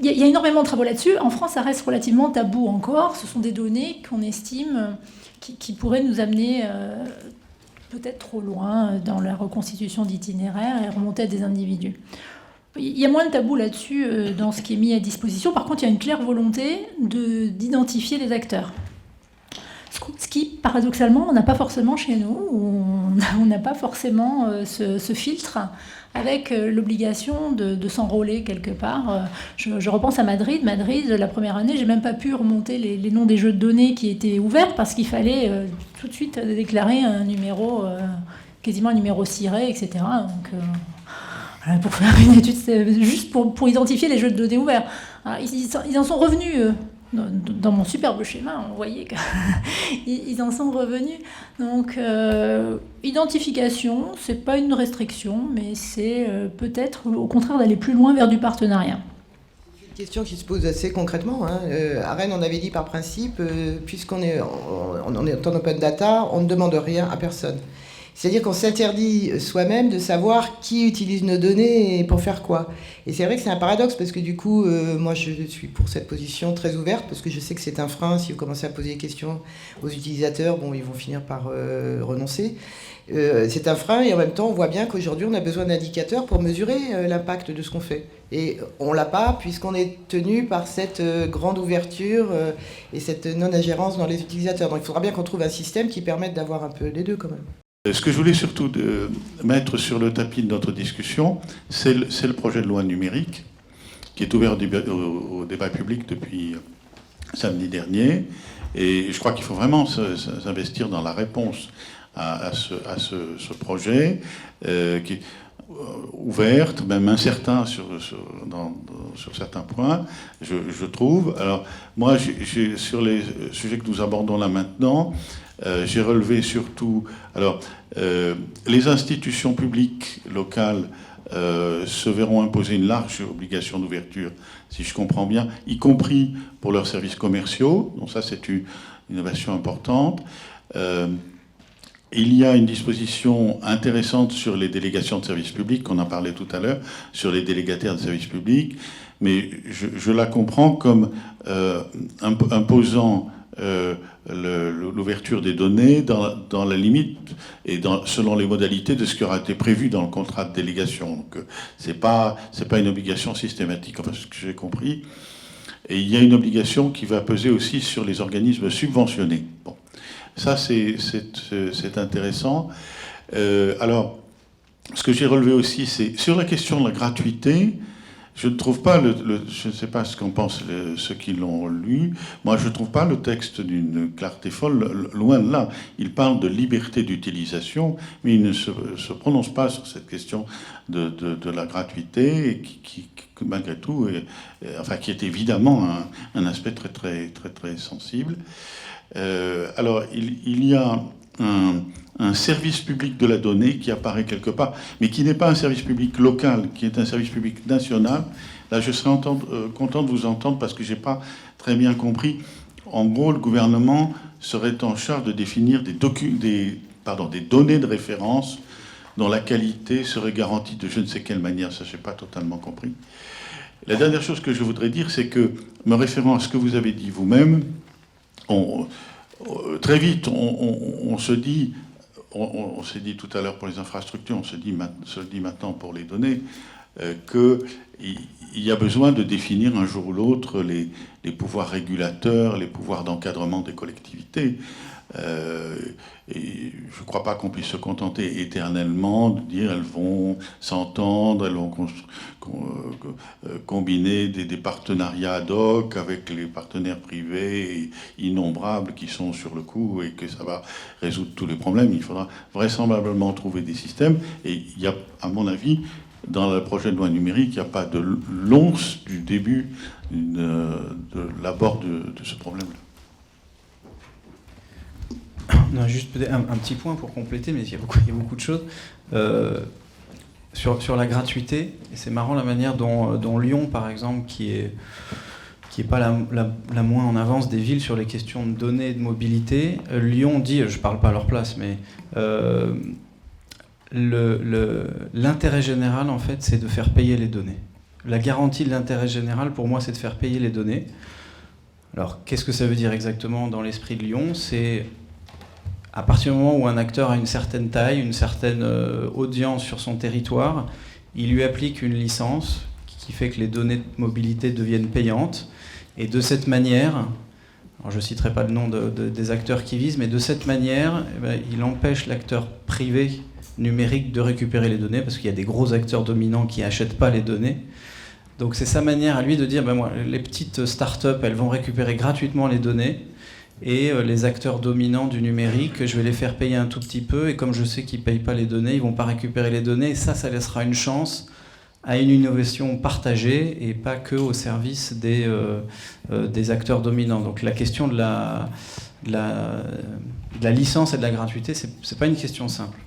il y a énormément de travaux là-dessus. En France, ça reste relativement tabou encore. Ce sont des données qu'on estime qui pourraient nous amener peut-être trop loin dans la reconstitution d'itinéraires et remonter à des individus. Il y a moins de tabou là-dessus dans ce qui est mis à disposition. Par contre, il y a une claire volonté d'identifier les acteurs. Ce qui, paradoxalement, on n'a pas forcément chez nous. On n'a pas forcément ce filtre avec l'obligation de s'enrôler quelque part. Je repense à Madrid. Madrid, la première année, j'ai même pas pu remonter les noms des jeux de données qui étaient ouverts parce qu'il fallait tout de suite déclarer un numéro, quasiment un numéro ciré, etc. Donc, pour faire une étude, juste pour identifier les jeux de données ouverts. Alors, ils en sont revenus... Dans mon superbe schéma, on voyait qu'ils en sont revenus. Donc, identification, c'est pas une restriction, mais c'est peut-être au contraire d'aller plus loin vers du partenariat. C'est une question qui se pose assez concrètement. À Rennes, on avait dit par principe, puisqu'on est en open data, on ne demande rien à personne. C'est-à-dire qu'on s'interdit soi-même de savoir qui utilise nos données et pour faire quoi. Et c'est vrai que c'est un paradoxe parce que du coup, moi je suis pour cette position très ouverte parce que je sais que c'est un frein. Si vous commencez à poser des questions aux utilisateurs, bon, ils vont finir par renoncer. C'est un frein et en même temps, on voit bien qu'aujourd'hui, on a besoin d'indicateurs pour mesurer l'impact de ce qu'on fait. Et on l'a pas puisqu'on est tenu par cette grande ouverture et cette non-ingérence dans les utilisateurs. Donc il faudra bien qu'on trouve un système qui permette d'avoir un peu les deux quand même. Ce que je voulais surtout mettre sur le tapis de notre discussion, c'est le projet de loi numérique qui est ouvert au débat public depuis samedi dernier. Et je crois qu'il faut vraiment s'investir dans la réponse à ce projet qui est ouverte, même incertain sur certains points, je trouve. Alors moi, sur les sujets que nous abordons là maintenant, j'ai relevé surtout... Alors, les institutions publiques locales se verront imposer une large obligation d'ouverture, si je comprends bien, y compris pour leurs services commerciaux. Donc ça, c'est une innovation importante. Il y a une disposition intéressante sur les délégations de services publics, qu'on en parlait tout à l'heure, sur les délégataires de services publics, mais je la comprends comme imposant l'ouverture des données dans la limite et selon les modalités de ce qui aura été prévu dans le contrat de délégation. Donc c'est pas une obligation systématique, enfin ce que j'ai compris. Et il y a une obligation qui va peser aussi sur les organismes subventionnés. Bon. Ça, c'est intéressant. Alors, ce que j'ai relevé aussi, c'est sur la question de la gratuité, je ne trouve pas, je ne sais pas ce qu'en pensent ceux qui l'ont lu, moi je ne trouve pas le texte d'une clarté folle, loin de là. Il parle de liberté d'utilisation, mais il ne se prononce pas sur cette question de la gratuité, qui malgré tout, enfin qui est évidemment un aspect très très très très sensible. Alors, il y a un service public de la donnée qui apparaît quelque part, mais qui n'est pas un service public local, qui est un service public national. Là, je serais content de vous entendre parce que je n'ai pas très bien compris. En gros, le gouvernement serait en charge de définir des données de référence dont la qualité serait garantie de je ne sais quelle manière. Ça, je n'ai pas totalement compris. La dernière chose que je voudrais dire, c'est que, me référant à ce que vous avez dit vous-même, très vite, on se dit, on s'est dit tout à l'heure pour les infrastructures, on se dit maintenant pour les données, qu'il y a besoin de définir un jour ou l'autre les pouvoirs régulateurs, les pouvoirs d'encadrement des collectivités. Et je ne crois pas qu'on puisse se contenter éternellement de dire elles vont s'entendre, elles vont combiner des partenariats ad hoc avec les partenaires privés innombrables qui sont sur le coup et que ça va résoudre tous les problèmes. Il faudra vraisemblablement trouver des systèmes. Et il y a, à mon avis, dans le projet de loi numérique, il n'y a pas de l'once du début de l'abord de ce problème-là. Non, juste peut-être un petit point pour compléter, mais il y a beaucoup de choses. Sur la gratuité, et c'est marrant la manière dont Lyon, par exemple, qui est pas la moins en avance des villes sur les questions de données et de mobilité, Lyon dit, je ne parle pas à leur place, mais l'intérêt général, en fait, c'est de faire payer les données. La garantie de l'intérêt général, pour moi, c'est de faire payer les données. Alors, qu'est-ce que ça veut dire exactement dans l'esprit de Lyon ? C'est à partir du moment où un acteur a une certaine taille, une certaine audience sur son territoire, il lui applique une licence qui fait que les données de mobilité deviennent payantes. Et de cette manière, alors je ne citerai pas le nom des acteurs qui visent, mais de cette manière, il empêche l'acteur privé numérique de récupérer les données, parce qu'il y a des gros acteurs dominants qui n'achètent pas les données. Donc c'est sa manière à lui de dire, moi, les petites startups, elles vont récupérer gratuitement les données, et les acteurs dominants du numérique, je vais les faire payer un tout petit peu, et comme je sais qu'ils ne payent pas les données, ils ne vont pas récupérer les données, et ça laissera une chance à une innovation partagée, et pas que au service des acteurs dominants. Donc la question de la licence et de la gratuité, ce n'est pas une question simple.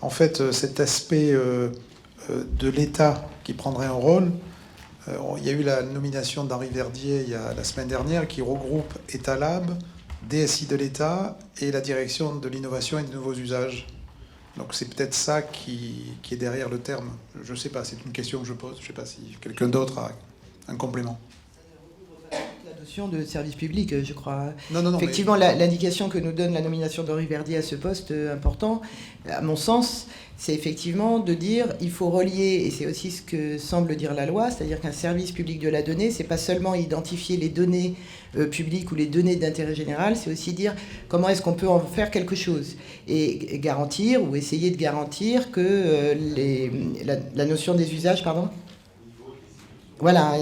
En fait, cet aspect de l'État qui prendrait un rôle, il y a eu la nomination d'Henri Verdier la semaine dernière, qui regroupe Etalab, DSI de l'État et la direction de l'innovation et des nouveaux usages. Donc c'est peut-être ça qui est derrière le terme. Je ne sais pas, c'est une question que je pose. Je ne sais pas si quelqu'un d'autre a un complément. La notion de service public, je crois. Non, effectivement, l'indication que nous donne la nomination d'Henri Verdier à ce poste important, à mon sens, c'est effectivement de dire il faut relier, et c'est aussi ce que semble dire la loi, c'est-à-dire qu'un service public de la donnée, c'est pas seulement identifier les données publiques ou les données d'intérêt général, c'est aussi dire comment est-ce qu'on peut en faire quelque chose et garantir ou essayer de garantir que la notion des usages, pardon. Voilà,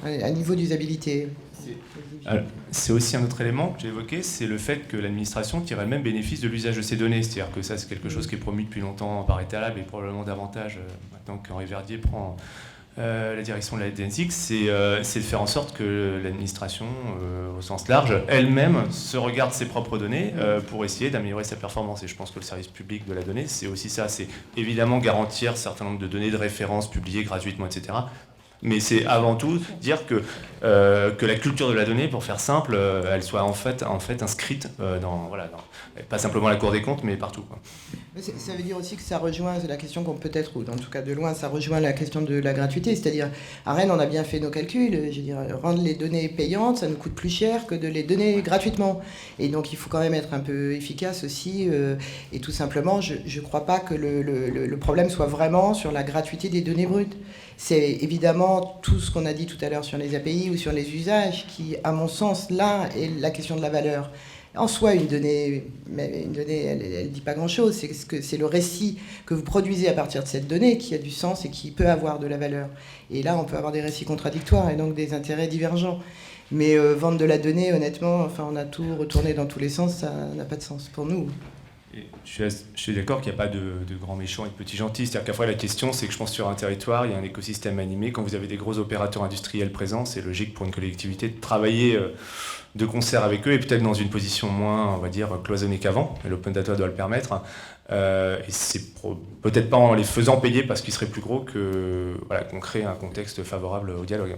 un niveau d'usabilité. Alors, c'est aussi un autre élément que j'ai évoqué, c'est le fait que l'administration tire elle-même bénéfice de l'usage de ces données. C'est-à-dire que ça, c'est quelque chose qui est promu depuis longtemps par étalable et probablement davantage maintenant qu'Henri Verdier prend la direction de la DNSX, c'est de faire en sorte que l'administration, au sens large, elle-même se regarde ses propres données pour essayer d'améliorer sa performance. Et je pense que le service public de la donnée, c'est aussi ça. C'est évidemment garantir un certain nombre de données de référence publiées gratuitement, etc. Mais c'est avant tout dire que la culture de la donnée, pour faire simple, elle soit en fait inscrite dans pas simplement la Cour des comptes, mais partout, quoi. Ça veut dire aussi que ça rejoint la question qu'on peut-être, ou en tout cas de loin, ça rejoint la question de la gratuité. C'est-à-dire, à Rennes, on a bien fait nos calculs. Je veux dire, rendre les données payantes, ça nous coûte plus cher que de les donner gratuitement. Et donc, il faut quand même être un peu efficace aussi. Et tout simplement, je ne crois pas que le problème soit vraiment sur la gratuité des données brutes. C'est évidemment tout ce qu'on a dit tout à l'heure sur les API ou sur les usages qui, à mon sens, là, est la question de la valeur. En soi, une donnée, elle ne dit pas grand-chose. C'est le récit que vous produisez à partir de cette donnée qui a du sens et qui peut avoir de la valeur. Et là, on peut avoir des récits contradictoires et donc des intérêts divergents. Mais vendre de la donnée, honnêtement, on a tout retourné dans tous les sens, ça n'a pas de sens pour nous. Et je suis d'accord qu'il n'y a pas de grands méchants et de petits gentils. C'est-à-dire qu'après, la question, c'est que je pense sur un territoire, il y a un écosystème animé. Quand vous avez des gros opérateurs industriels présents, c'est logique pour une collectivité de travailler de concert avec eux et peut-être dans une position moins, on va dire, cloisonnée qu'avant. L'open data doit le permettre. Et c'est peut-être pas en les faisant payer parce qu'ils seraient plus gros qu'on crée un contexte favorable au dialogue.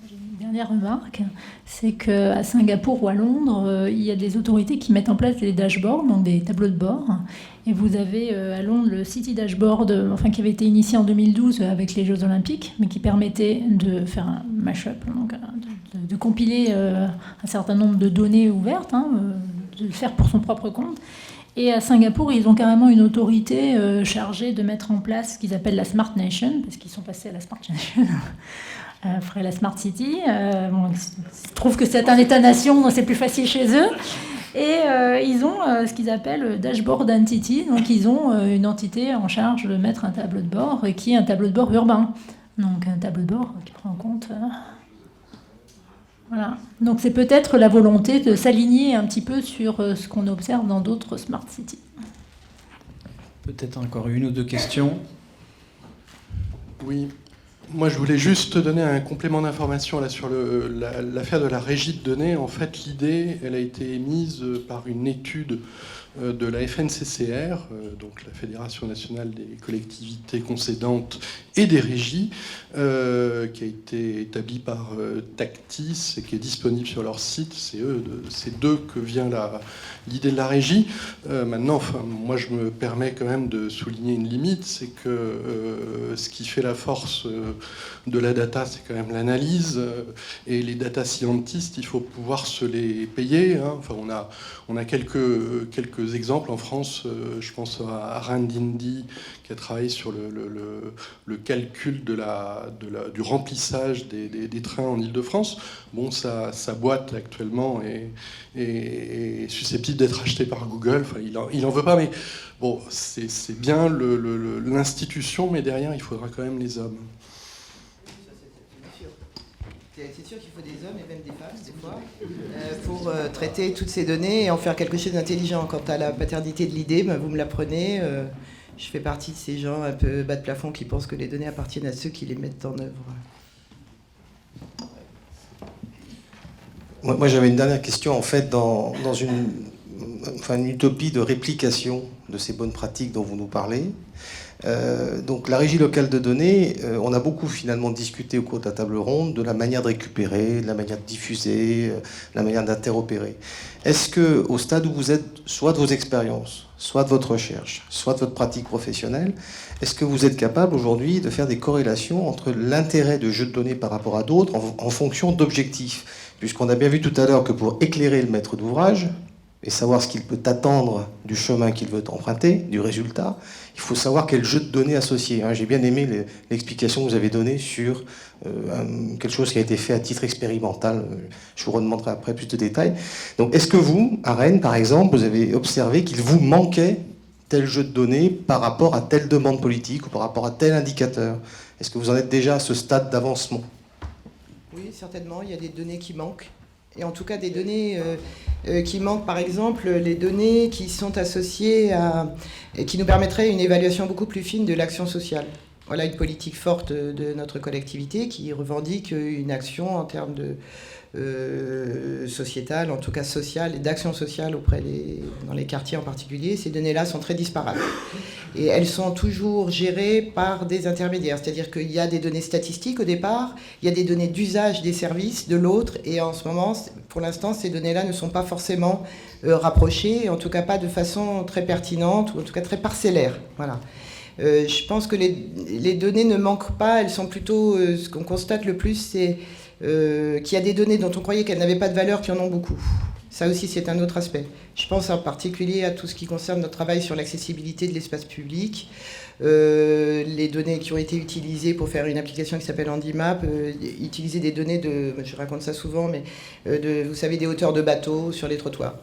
Une dernière remarque, c'est qu'à Singapour ou à Londres, il y a des autorités qui mettent en place des dashboards, donc des tableaux de bord. Et vous avez à Londres le City Dashboard, qui avait été initié en 2012 avec les Jeux Olympiques, mais qui permettait de faire un mash-up, donc de compiler un certain nombre de données ouvertes, de le faire pour son propre compte. Et à Singapour, ils ont carrément une autorité chargée de mettre en place ce qu'ils appellent la Smart Nation, parce qu'ils sont passés à la Smart Nation. Après la Smart City, ils trouvent que c'est un État-nation, donc c'est plus facile chez eux. Et ils ont ce qu'ils appellent Dashboard Entity, donc ils ont une entité en charge de mettre un tableau de bord, qui est un tableau de bord urbain. Donc un tableau de bord qui prend en compte... Voilà. Donc c'est peut-être la volonté de s'aligner un petit peu sur ce qu'on observe dans d'autres Smart Cities. Peut-être encore une ou deux questions. Oui. Moi, je voulais juste donner un complément d'information là, sur l'affaire de la régie de données. En fait, l'idée, elle a été émise par une étude de la FNCCR, donc la Fédération nationale des collectivités concédantes et des régies, qui a été établie par Tactis et qui est disponible sur leur site. C'est d'eux que vient l'idée de la régie. Maintenant, moi, je me permets quand même de souligner une limite, c'est que ce qui fait la force de la data, c'est quand même l'analyse, et les data scientists, il faut pouvoir se les payer. Enfin, on a quelques exemples en France. Je pense à Randindi, qui a travaillé sur le calcul du remplissage des trains en Ile-de-France. Bon, sa boîte actuellement est susceptible d'être achetée par Google. Enfin, il en veut pas, mais bon, c'est bien l'institution, mais derrière, il faudra quand même les hommes. C'est sûr qu'il faut des hommes et même des femmes, des fois, pour traiter toutes ces données et en faire quelque chose d'intelligent. Quant à la paternité de l'idée, vous me l'apprenez. Je fais partie de ces gens un peu bas de plafond qui pensent que les données appartiennent à ceux qui les mettent en œuvre. Moi j'avais une dernière question. En fait, dans une une utopie de réplication de ces bonnes pratiques dont vous nous parlez. Donc la régie locale de données, on a beaucoup finalement discuté au cours de la table ronde de la manière de récupérer, de la manière de diffuser, la manière d'interopérer. Est-ce que, au stade où vous êtes, soit de vos expériences, soit de votre recherche, soit de votre pratique professionnelle, est-ce que vous êtes capable aujourd'hui de faire des corrélations entre l'intérêt de jeux de données par rapport à d'autres en fonction d'objectifs? Puisqu'on a bien vu tout à l'heure que pour éclairer le maître d'ouvrage et savoir ce qu'il peut attendre du chemin qu'il veut emprunter, du résultat, il faut savoir quel jeu de données associer. J'ai bien aimé l'explication que vous avez donnée sur quelque chose qui a été fait à titre expérimental. Je vous redemanderai après plus de détails. Donc, est-ce que vous, à Rennes, par exemple, vous avez observé qu'il vous manquait tel jeu de données par rapport à telle demande politique ou par rapport à tel indicateur? Est-ce que vous en êtes déjà à ce stade d'avancement? Oui, certainement, il y a des données qui manquent. Et en tout cas, des données qui manquent, par exemple, les données qui sont associées à... et qui nous permettraient une évaluation beaucoup plus fine de l'action sociale. Voilà une politique forte de notre collectivité qui revendique une action en termes de sociétale, en tout cas sociale, et d'action sociale dans les quartiers en particulier. Ces données-là sont très disparates. Et elles sont toujours gérées par des intermédiaires. C'est-à-dire qu'il y a des données statistiques au départ, il y a des données d'usage des services de l'autre, et en ce moment, pour l'instant, ces données-là ne sont pas forcément rapprochées, en tout cas pas de façon très pertinente, ou en tout cas très parcellaire. Voilà. Je pense que les données ne manquent pas, elles sont plutôt... ce qu'on constate le plus, c'est qu'il y a des données dont on croyait qu'elles n'avaient pas de valeur, qui en ont beaucoup. Ça aussi, c'est un autre aspect. Je pense en particulier à tout ce qui concerne notre travail sur l'accessibilité de l'espace public, les données qui ont été utilisées pour faire une application qui s'appelle HandiMap, utiliser des données je raconte ça souvent, mais vous savez, des hauteurs de bateaux sur les trottoirs.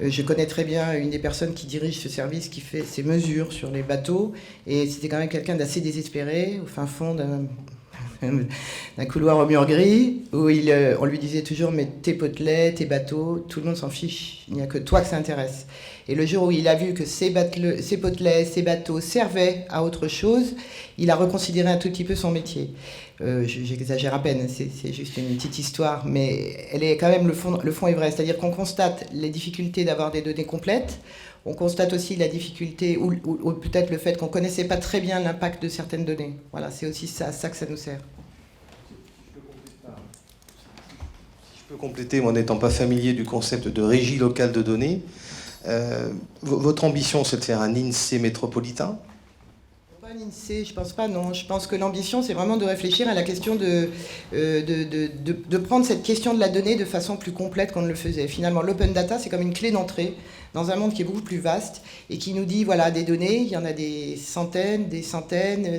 Je connais très bien une des personnes qui dirige ce service, qui fait ces mesures sur les bateaux, et c'était quand même quelqu'un d'assez désespéré, au fin fond d'un couloir au mur gris, où on lui disait toujours « mais tes potelets, tes bateaux, tout le monde s'en fiche, il n'y a que toi que ça intéresse ». Et le jour où il a vu que ces potelets, ces bateaux servaient à autre chose, il a reconsidéré un tout petit peu son métier. J'exagère à peine, c'est juste une petite histoire, mais elle est quand même, le fond est vrai. C'est-à-dire qu'on constate les difficultés d'avoir des données complètes, on constate aussi la difficulté, ou peut-être le fait qu'on ne connaissait pas très bien l'impact de certaines données. Voilà, c'est aussi ça que ça nous sert. Si je peux compléter, moi n'étant pas familier du concept de régie locale de données, votre ambition, c'est de faire un INSEE métropolitain? Pas un INSEE, je pense pas, non. Je pense que l'ambition, c'est vraiment de réfléchir à la question de prendre cette question de la donnée de façon plus complète qu'on ne le faisait. Finalement, l'open data, c'est comme une clé d'entrée dans un monde qui est beaucoup plus vaste et qui nous dit, voilà, des données, il y en a des centaines,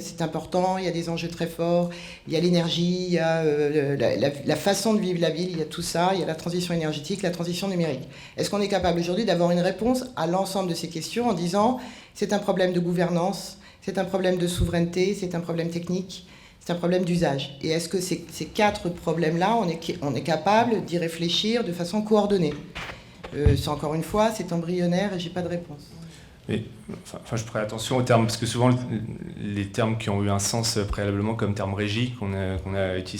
c'est important, il y a des enjeux très forts, il y a l'énergie, il y a la façon de vivre la ville, il y a tout ça, il y a la transition énergétique, la transition numérique. Est-ce qu'on est capable aujourd'hui d'avoir une réponse à l'ensemble de ces questions en disant, c'est un problème de gouvernance, c'est un problème de souveraineté, c'est un problème technique, c'est un problème d'usage. Et est-ce que ces 4 problèmes-là, on est capable d'y réfléchir de façon coordonnée? C'est encore une fois, c'est embryonnaire et j'ai pas de réponse. Mais, je ferai attention aux termes, parce que souvent les termes qui ont eu un sens préalablement comme terme régie, qui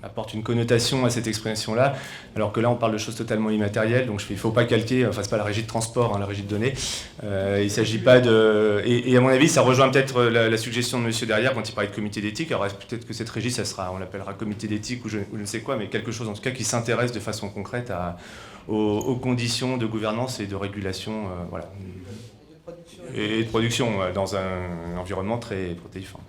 apportent une connotation à cette expression-là, alors que là on parle de choses totalement immatérielles, donc il ne faut pas calquer, c'est pas la régie de transport, la régie de données. Il ne s'agit pas de... Et à mon avis, ça rejoint peut-être la suggestion de monsieur derrière quand il parlait de comité d'éthique. Alors peut-être que cette régie, on l'appellera comité d'éthique ou je ne sais quoi, mais quelque chose en tout cas qui s'intéresse de façon concrète aux conditions de gouvernance et de régulation, voilà. Et de production dans un environnement très protéiforme.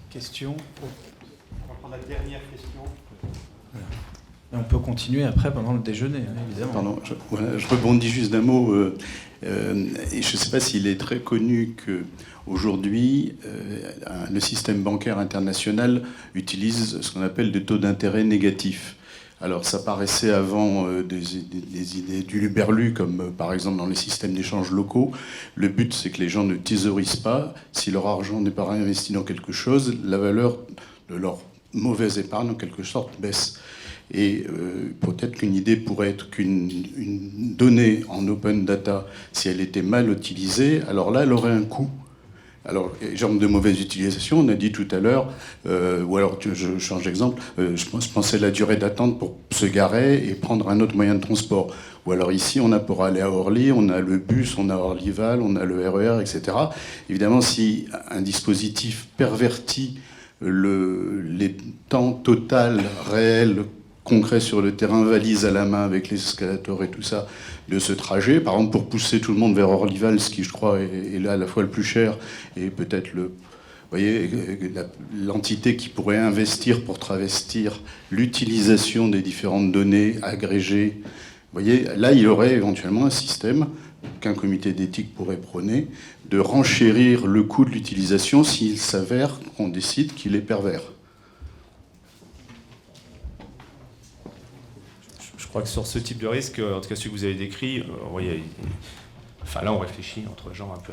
Question? On va prendre la dernière question. Et on peut continuer après pendant le déjeuner, évidemment. Pardon, je rebondis juste d'un mot. Et je ne sais pas s'il est très connu qu'aujourd'hui, le système bancaire international utilise ce qu'on appelle des taux d'intérêt négatifs. Alors ça paraissait avant des idées du luberlu, comme par exemple dans les systèmes d'échange locaux. Le but, c'est que les gens ne thésaurisent pas. Si leur argent n'est pas réinvesti dans quelque chose, la valeur de leur mauvaise épargne, en quelque sorte, baisse. Et peut-être qu'une idée pourrait être qu'une donnée en open data, si elle était mal utilisée, alors là, elle aurait un coût. Alors, exemple de mauvaise utilisation, on a dit tout à l'heure, ou alors je change d'exemple, je pensais à la durée d'attente pour se garer et prendre un autre moyen de transport. Ou alors ici, on a pour aller à Orly, on a le bus, on a Orlyval, on a le RER, etc. Évidemment, si un dispositif pervertit les temps total, réels, concrets sur le terrain, valise à la main avec les escalators et tout ça, de ce trajet. Par exemple, pour pousser tout le monde vers Orlyval, ce qui, je crois, est là à la fois le plus cher et peut-être l'entité qui pourrait investir pour travestir l'utilisation des différentes données agrégées. Vous voyez, là, il y aurait éventuellement un système qu'un comité d'éthique pourrait prôner de renchérir le coût de l'utilisation s'il s'avère qu'on décide qu'il est pervers. Je crois que sur ce type de risque, en tout cas celui que vous avez décrit, enfin là on réfléchit entre gens un peu.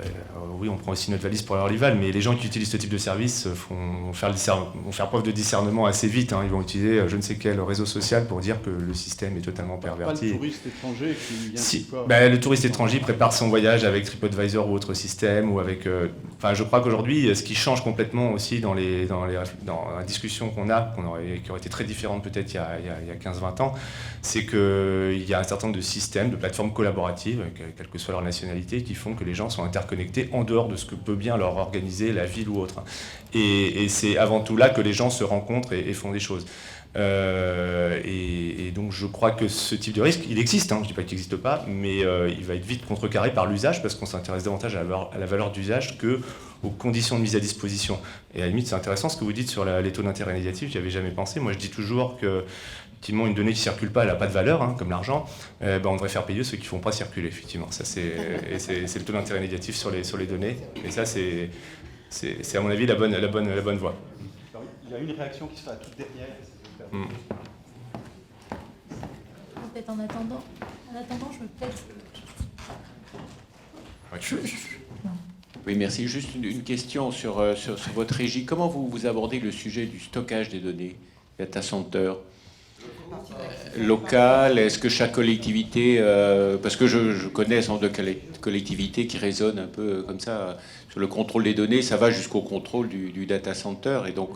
Oui, on prend aussi notre valise pour aller à Orlyval, mais les gens qui utilisent ce type de service vont faire preuve de discernement assez vite. Hein. Ils vont utiliser je ne sais quel réseau social pour dire que le système est totalement perverti. Pas le touriste étranger qui vient. Si. Le touriste étranger prépare son voyage avec TripAdvisor ou autre système, ou avec. Je crois qu'aujourd'hui, ce qui change complètement aussi dans la discussion qui aurait été très différente peut-être il y a 15-20 ans, c'est qu'il y a un certain nombre de systèmes, de plateformes collaboratives, quelle que soit leur nationalité, qui font que les gens sont interconnectés en dehors de ce que peut bien leur organiser la ville ou autre. Et c'est avant tout là que les gens se rencontrent et font des choses. Et donc je crois que ce type de risque, il existe, je ne dis pas qu'il n'existe pas, mais il va être vite contrecarré par l'usage, parce qu'on s'intéresse davantage à la valeur d'usage qu'aux conditions de mise à disposition. Et à la limite, c'est intéressant ce que vous dites sur les taux d'intérêt négatifs, j'y avais jamais pensé. Moi je dis toujours que effectivement, une donnée qui ne circule pas, elle n'a pas de valeur, comme l'argent, on devrait faire payer ceux qui ne font pas circuler, effectivement. Ça, c'est le taux d'intérêt négatif sur les données, et ça c'est à mon avis la bonne voie. Il y a une réaction qui sera toute dernière. Peut-être en attendant, je veux peut-être... Oui, merci. Juste une question sur votre régie. Comment vous abordez le sujet du stockage des données, data center local? Est-ce que chaque collectivité... parce que je connais un certain nombre de collectivités qui raisonnent un peu comme ça sur le contrôle des données. Ça va jusqu'au contrôle du data center. Et donc,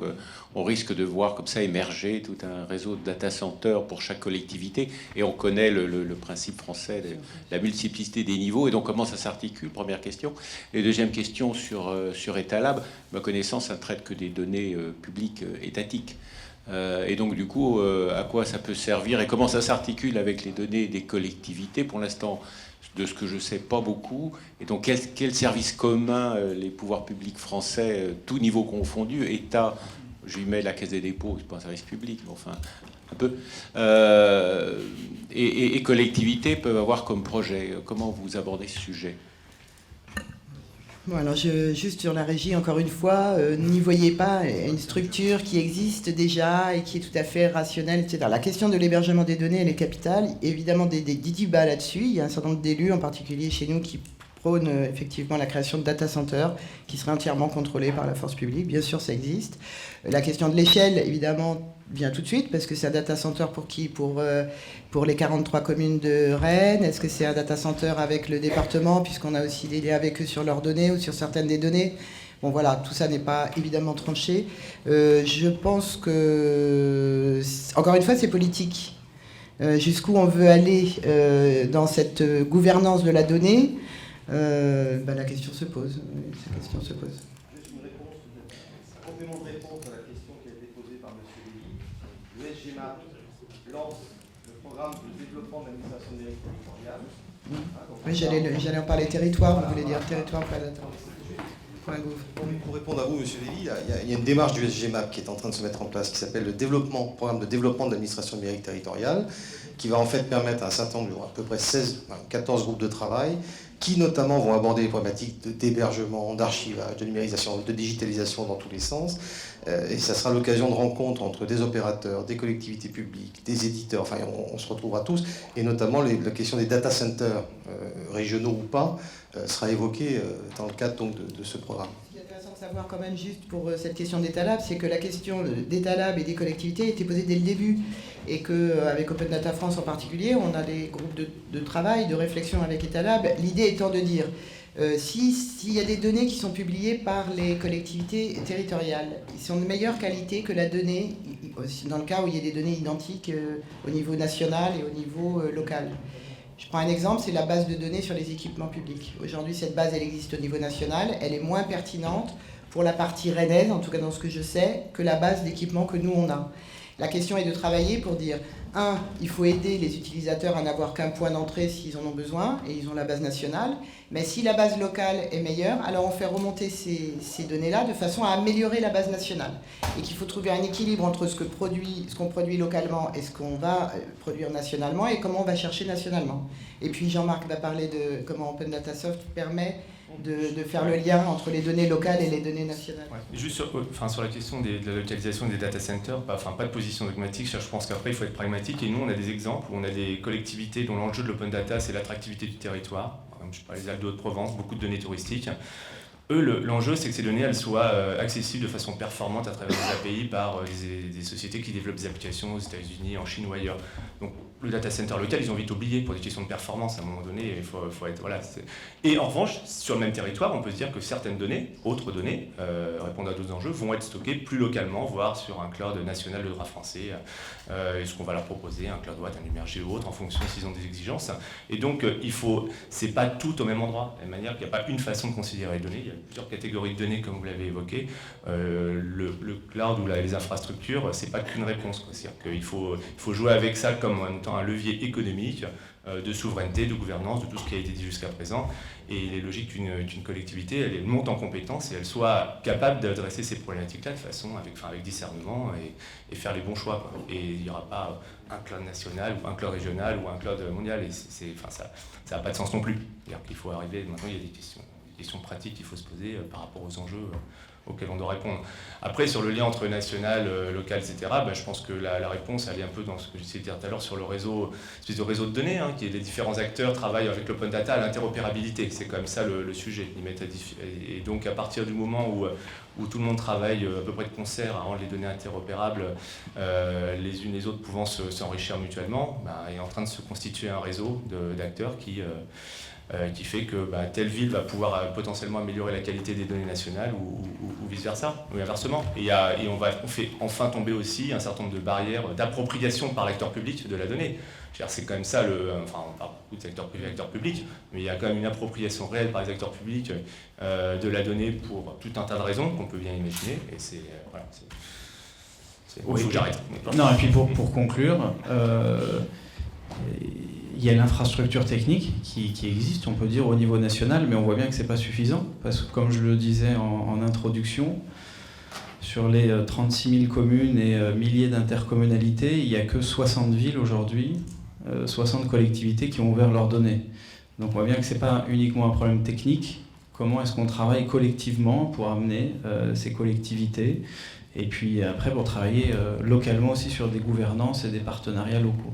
on risque de voir comme ça émerger tout un réseau de data center pour chaque collectivité. Et on connaît le principe français de la multiplicité des niveaux. Et donc, comment ça s'articule? Première question. Et deuxième question sur Etalab. Ma connaissance, ça ne traite que des données publiques étatiques. Et donc, du coup, à quoi ça peut servir et comment ça s'articule avec les données des collectivités? Pour l'instant, de ce que je sais, pas beaucoup. Et donc, quel service commun les pouvoirs publics français, tout niveau confondu, État, je lui mets la Caisse des dépôts, c'est pas un service public, mais enfin, un peu, et collectivités peuvent avoir comme projet? Comment vous abordez ce sujet? Bon, alors juste sur la régie, encore une fois, n'y voyez pas une structure qui existe déjà et qui est tout à fait rationnelle, etc. La question de l'hébergement des données, elle est capitale. Évidemment, des débats là-dessus. Il y a un certain nombre d'élus, en particulier chez nous, qui prônent effectivement la création de data centers qui seraient entièrement contrôlés par la force publique. Bien sûr, ça existe. La question de l'échelle, évidemment, vient tout de suite, parce que c'est un data center pour qui? Pour les 43 communes de Rennes? Est-ce que c'est un data center avec le département, puisqu'on a aussi des liens avec eux sur leurs données ou sur certaines des données? Bon voilà, tout ça n'est pas évidemment tranché. Je pense que, encore une fois, c'est politique. Jusqu'où on veut aller dans cette gouvernance de la donnée, la question se pose. Juste une réponse, un complément de réponse à la question qui a été posée par M. Lévy. Le SGMAP lance le programme de développement de l'administration numérique territoriale. Oui, j'allais en parler territoire, vous voulez dire territoire prédateur. Pour répondre à vous, M. Lévy, il y a une démarche du SGMAP qui est en train de se mettre en place, qui s'appelle le programme de développement de l'administration numérique territoriale, qui va en fait permettre à un certain nombre, à peu près 14 groupes de travail, qui notamment vont aborder les problématiques d'hébergement, d'archivage, de numérisation, de digitalisation dans tous les sens. Et ça sera l'occasion de rencontres entre des opérateurs, des collectivités publiques, des éditeurs, enfin on se retrouvera tous, et notamment la question des data centers, régionaux ou pas, sera évoquée dans le cadre donc, de ce programme. Ce qui est intéressant de savoir quand même, juste pour cette question d'Etalab, c'est que la question d'Etalab et des collectivités était posée dès le début, et qu'avec Open Data France en particulier, on a des groupes de travail, de réflexion avec Etalab, l'idée étant de dire, S'il y a des données qui sont publiées par les collectivités territoriales, ils sont de meilleure qualité que la donnée, dans le cas où il y a des données identiques au niveau national et au niveau local. Je prends un exemple, c'est la base de données sur les équipements publics. Aujourd'hui, cette base, elle existe au niveau national, elle est moins pertinente pour la partie rennaise, en tout cas dans ce que je sais, que la base d'équipements que nous, on a. La question est de travailler pour dire, il faut aider les utilisateurs à n'avoir qu'un point d'entrée s'ils en ont besoin, et ils ont la base nationale. Mais si la base locale est meilleure, alors on fait remonter ces données-là de façon à améliorer la base nationale. Et qu'il faut trouver un équilibre entre ce qu'on produit localement et ce qu'on va produire nationalement, et comment on va chercher nationalement. Et puis Jean-Marc va parler de comment Open Data Soft permet de faire le lien entre les données locales et les données nationales. Ouais. Juste sur la question de la localisation des data centers, pas de position dogmatique, je pense qu'après il faut être pragmatique, et nous on a des exemples où on a des collectivités dont l'enjeu de l'open data c'est l'attractivité du territoire, comme je parlais des Alpes de Haute-Provence, beaucoup de données touristiques. Eux, l'enjeu, c'est que ces données elles soient accessibles de façon performante à travers des API par des sociétés qui développent des applications aux États-Unis, en Chine ou ailleurs. Donc, le data center local, ils ont vite oublié pour des questions de performance. À un moment donné, il faut être. Voilà, et en revanche, sur le même territoire, on peut se dire que certaines données, autres données, répondent à d'autres enjeux, vont être stockées plus localement, voire sur un cloud national de droit français. Est-ce qu'on va leur proposer un cloud watt, un immergé ou autre, en fonction s'ils ont des exigences. Et donc, c'est pas tout au même endroit. De la manière qu'il n'y a pas une façon de considérer les données. Il y a plusieurs catégories de données, comme vous l'avez évoqué. Le cloud ou les infrastructures, c'est pas qu'une réponse. C'est-à-dire qu'il faut jouer avec ça comme en même temps un levier économique, de souveraineté, de gouvernance, de tout ce qui a été dit jusqu'à présent. Et il est logique qu'une collectivité, elle monte en compétence et elle soit capable d'adresser ces problématiques-là de façon avec discernement et faire les bons choix, quoi. Et il n'y aura pas un cloud national ou un cloud régional ou un cloud mondial. Et ça n'a pas de sens non plus. C'est-à-dire qu'il faut arriver, maintenant il y a des questions pratiques qu'il faut se poser par rapport aux enjeux auxquels on doit répondre. Après, sur le lien entre national, local, etc., je pense que la réponse, elle est un peu dans ce que j'essayais de dire tout à l'heure sur le réseau, espèce de réseau de données, qui est les différents acteurs travaillent avec l'open data à l'interopérabilité. C'est quand même ça le sujet. Et donc, à partir du moment où tout le monde travaille à peu près de concert à rendre les données interopérables, les unes les autres pouvant s'enrichir mutuellement, est en train de se constituer un réseau d'acteurs qui fait que telle ville va pouvoir potentiellement améliorer la qualité des données nationales ou vice-versa, ou inversement. Et on fait enfin tomber aussi un certain nombre de barrières d'appropriation par l'acteur public de la donnée. C'est quand même ça, on parle beaucoup de secteur privé et acteurs publics, mais il y a quand même une appropriation réelle par les acteurs publics de la donnée pour tout un tas de raisons qu'on peut bien imaginer. Et il faut que j'arrête. Non, et puis pour conclure, il y a l'infrastructure technique qui existe, on peut dire, au niveau national, mais on voit bien que ce n'est pas suffisant, parce que comme je le disais en introduction, sur les 36 000 communes et milliers d'intercommunalités, il n'y a que 60 villes aujourd'hui, 60 collectivités qui ont ouvert leurs données. Donc on voit bien que ce n'est pas uniquement un problème technique, comment est-ce qu'on travaille collectivement pour amener ces collectivités, et puis après pour travailler localement aussi sur des gouvernances et des partenariats locaux.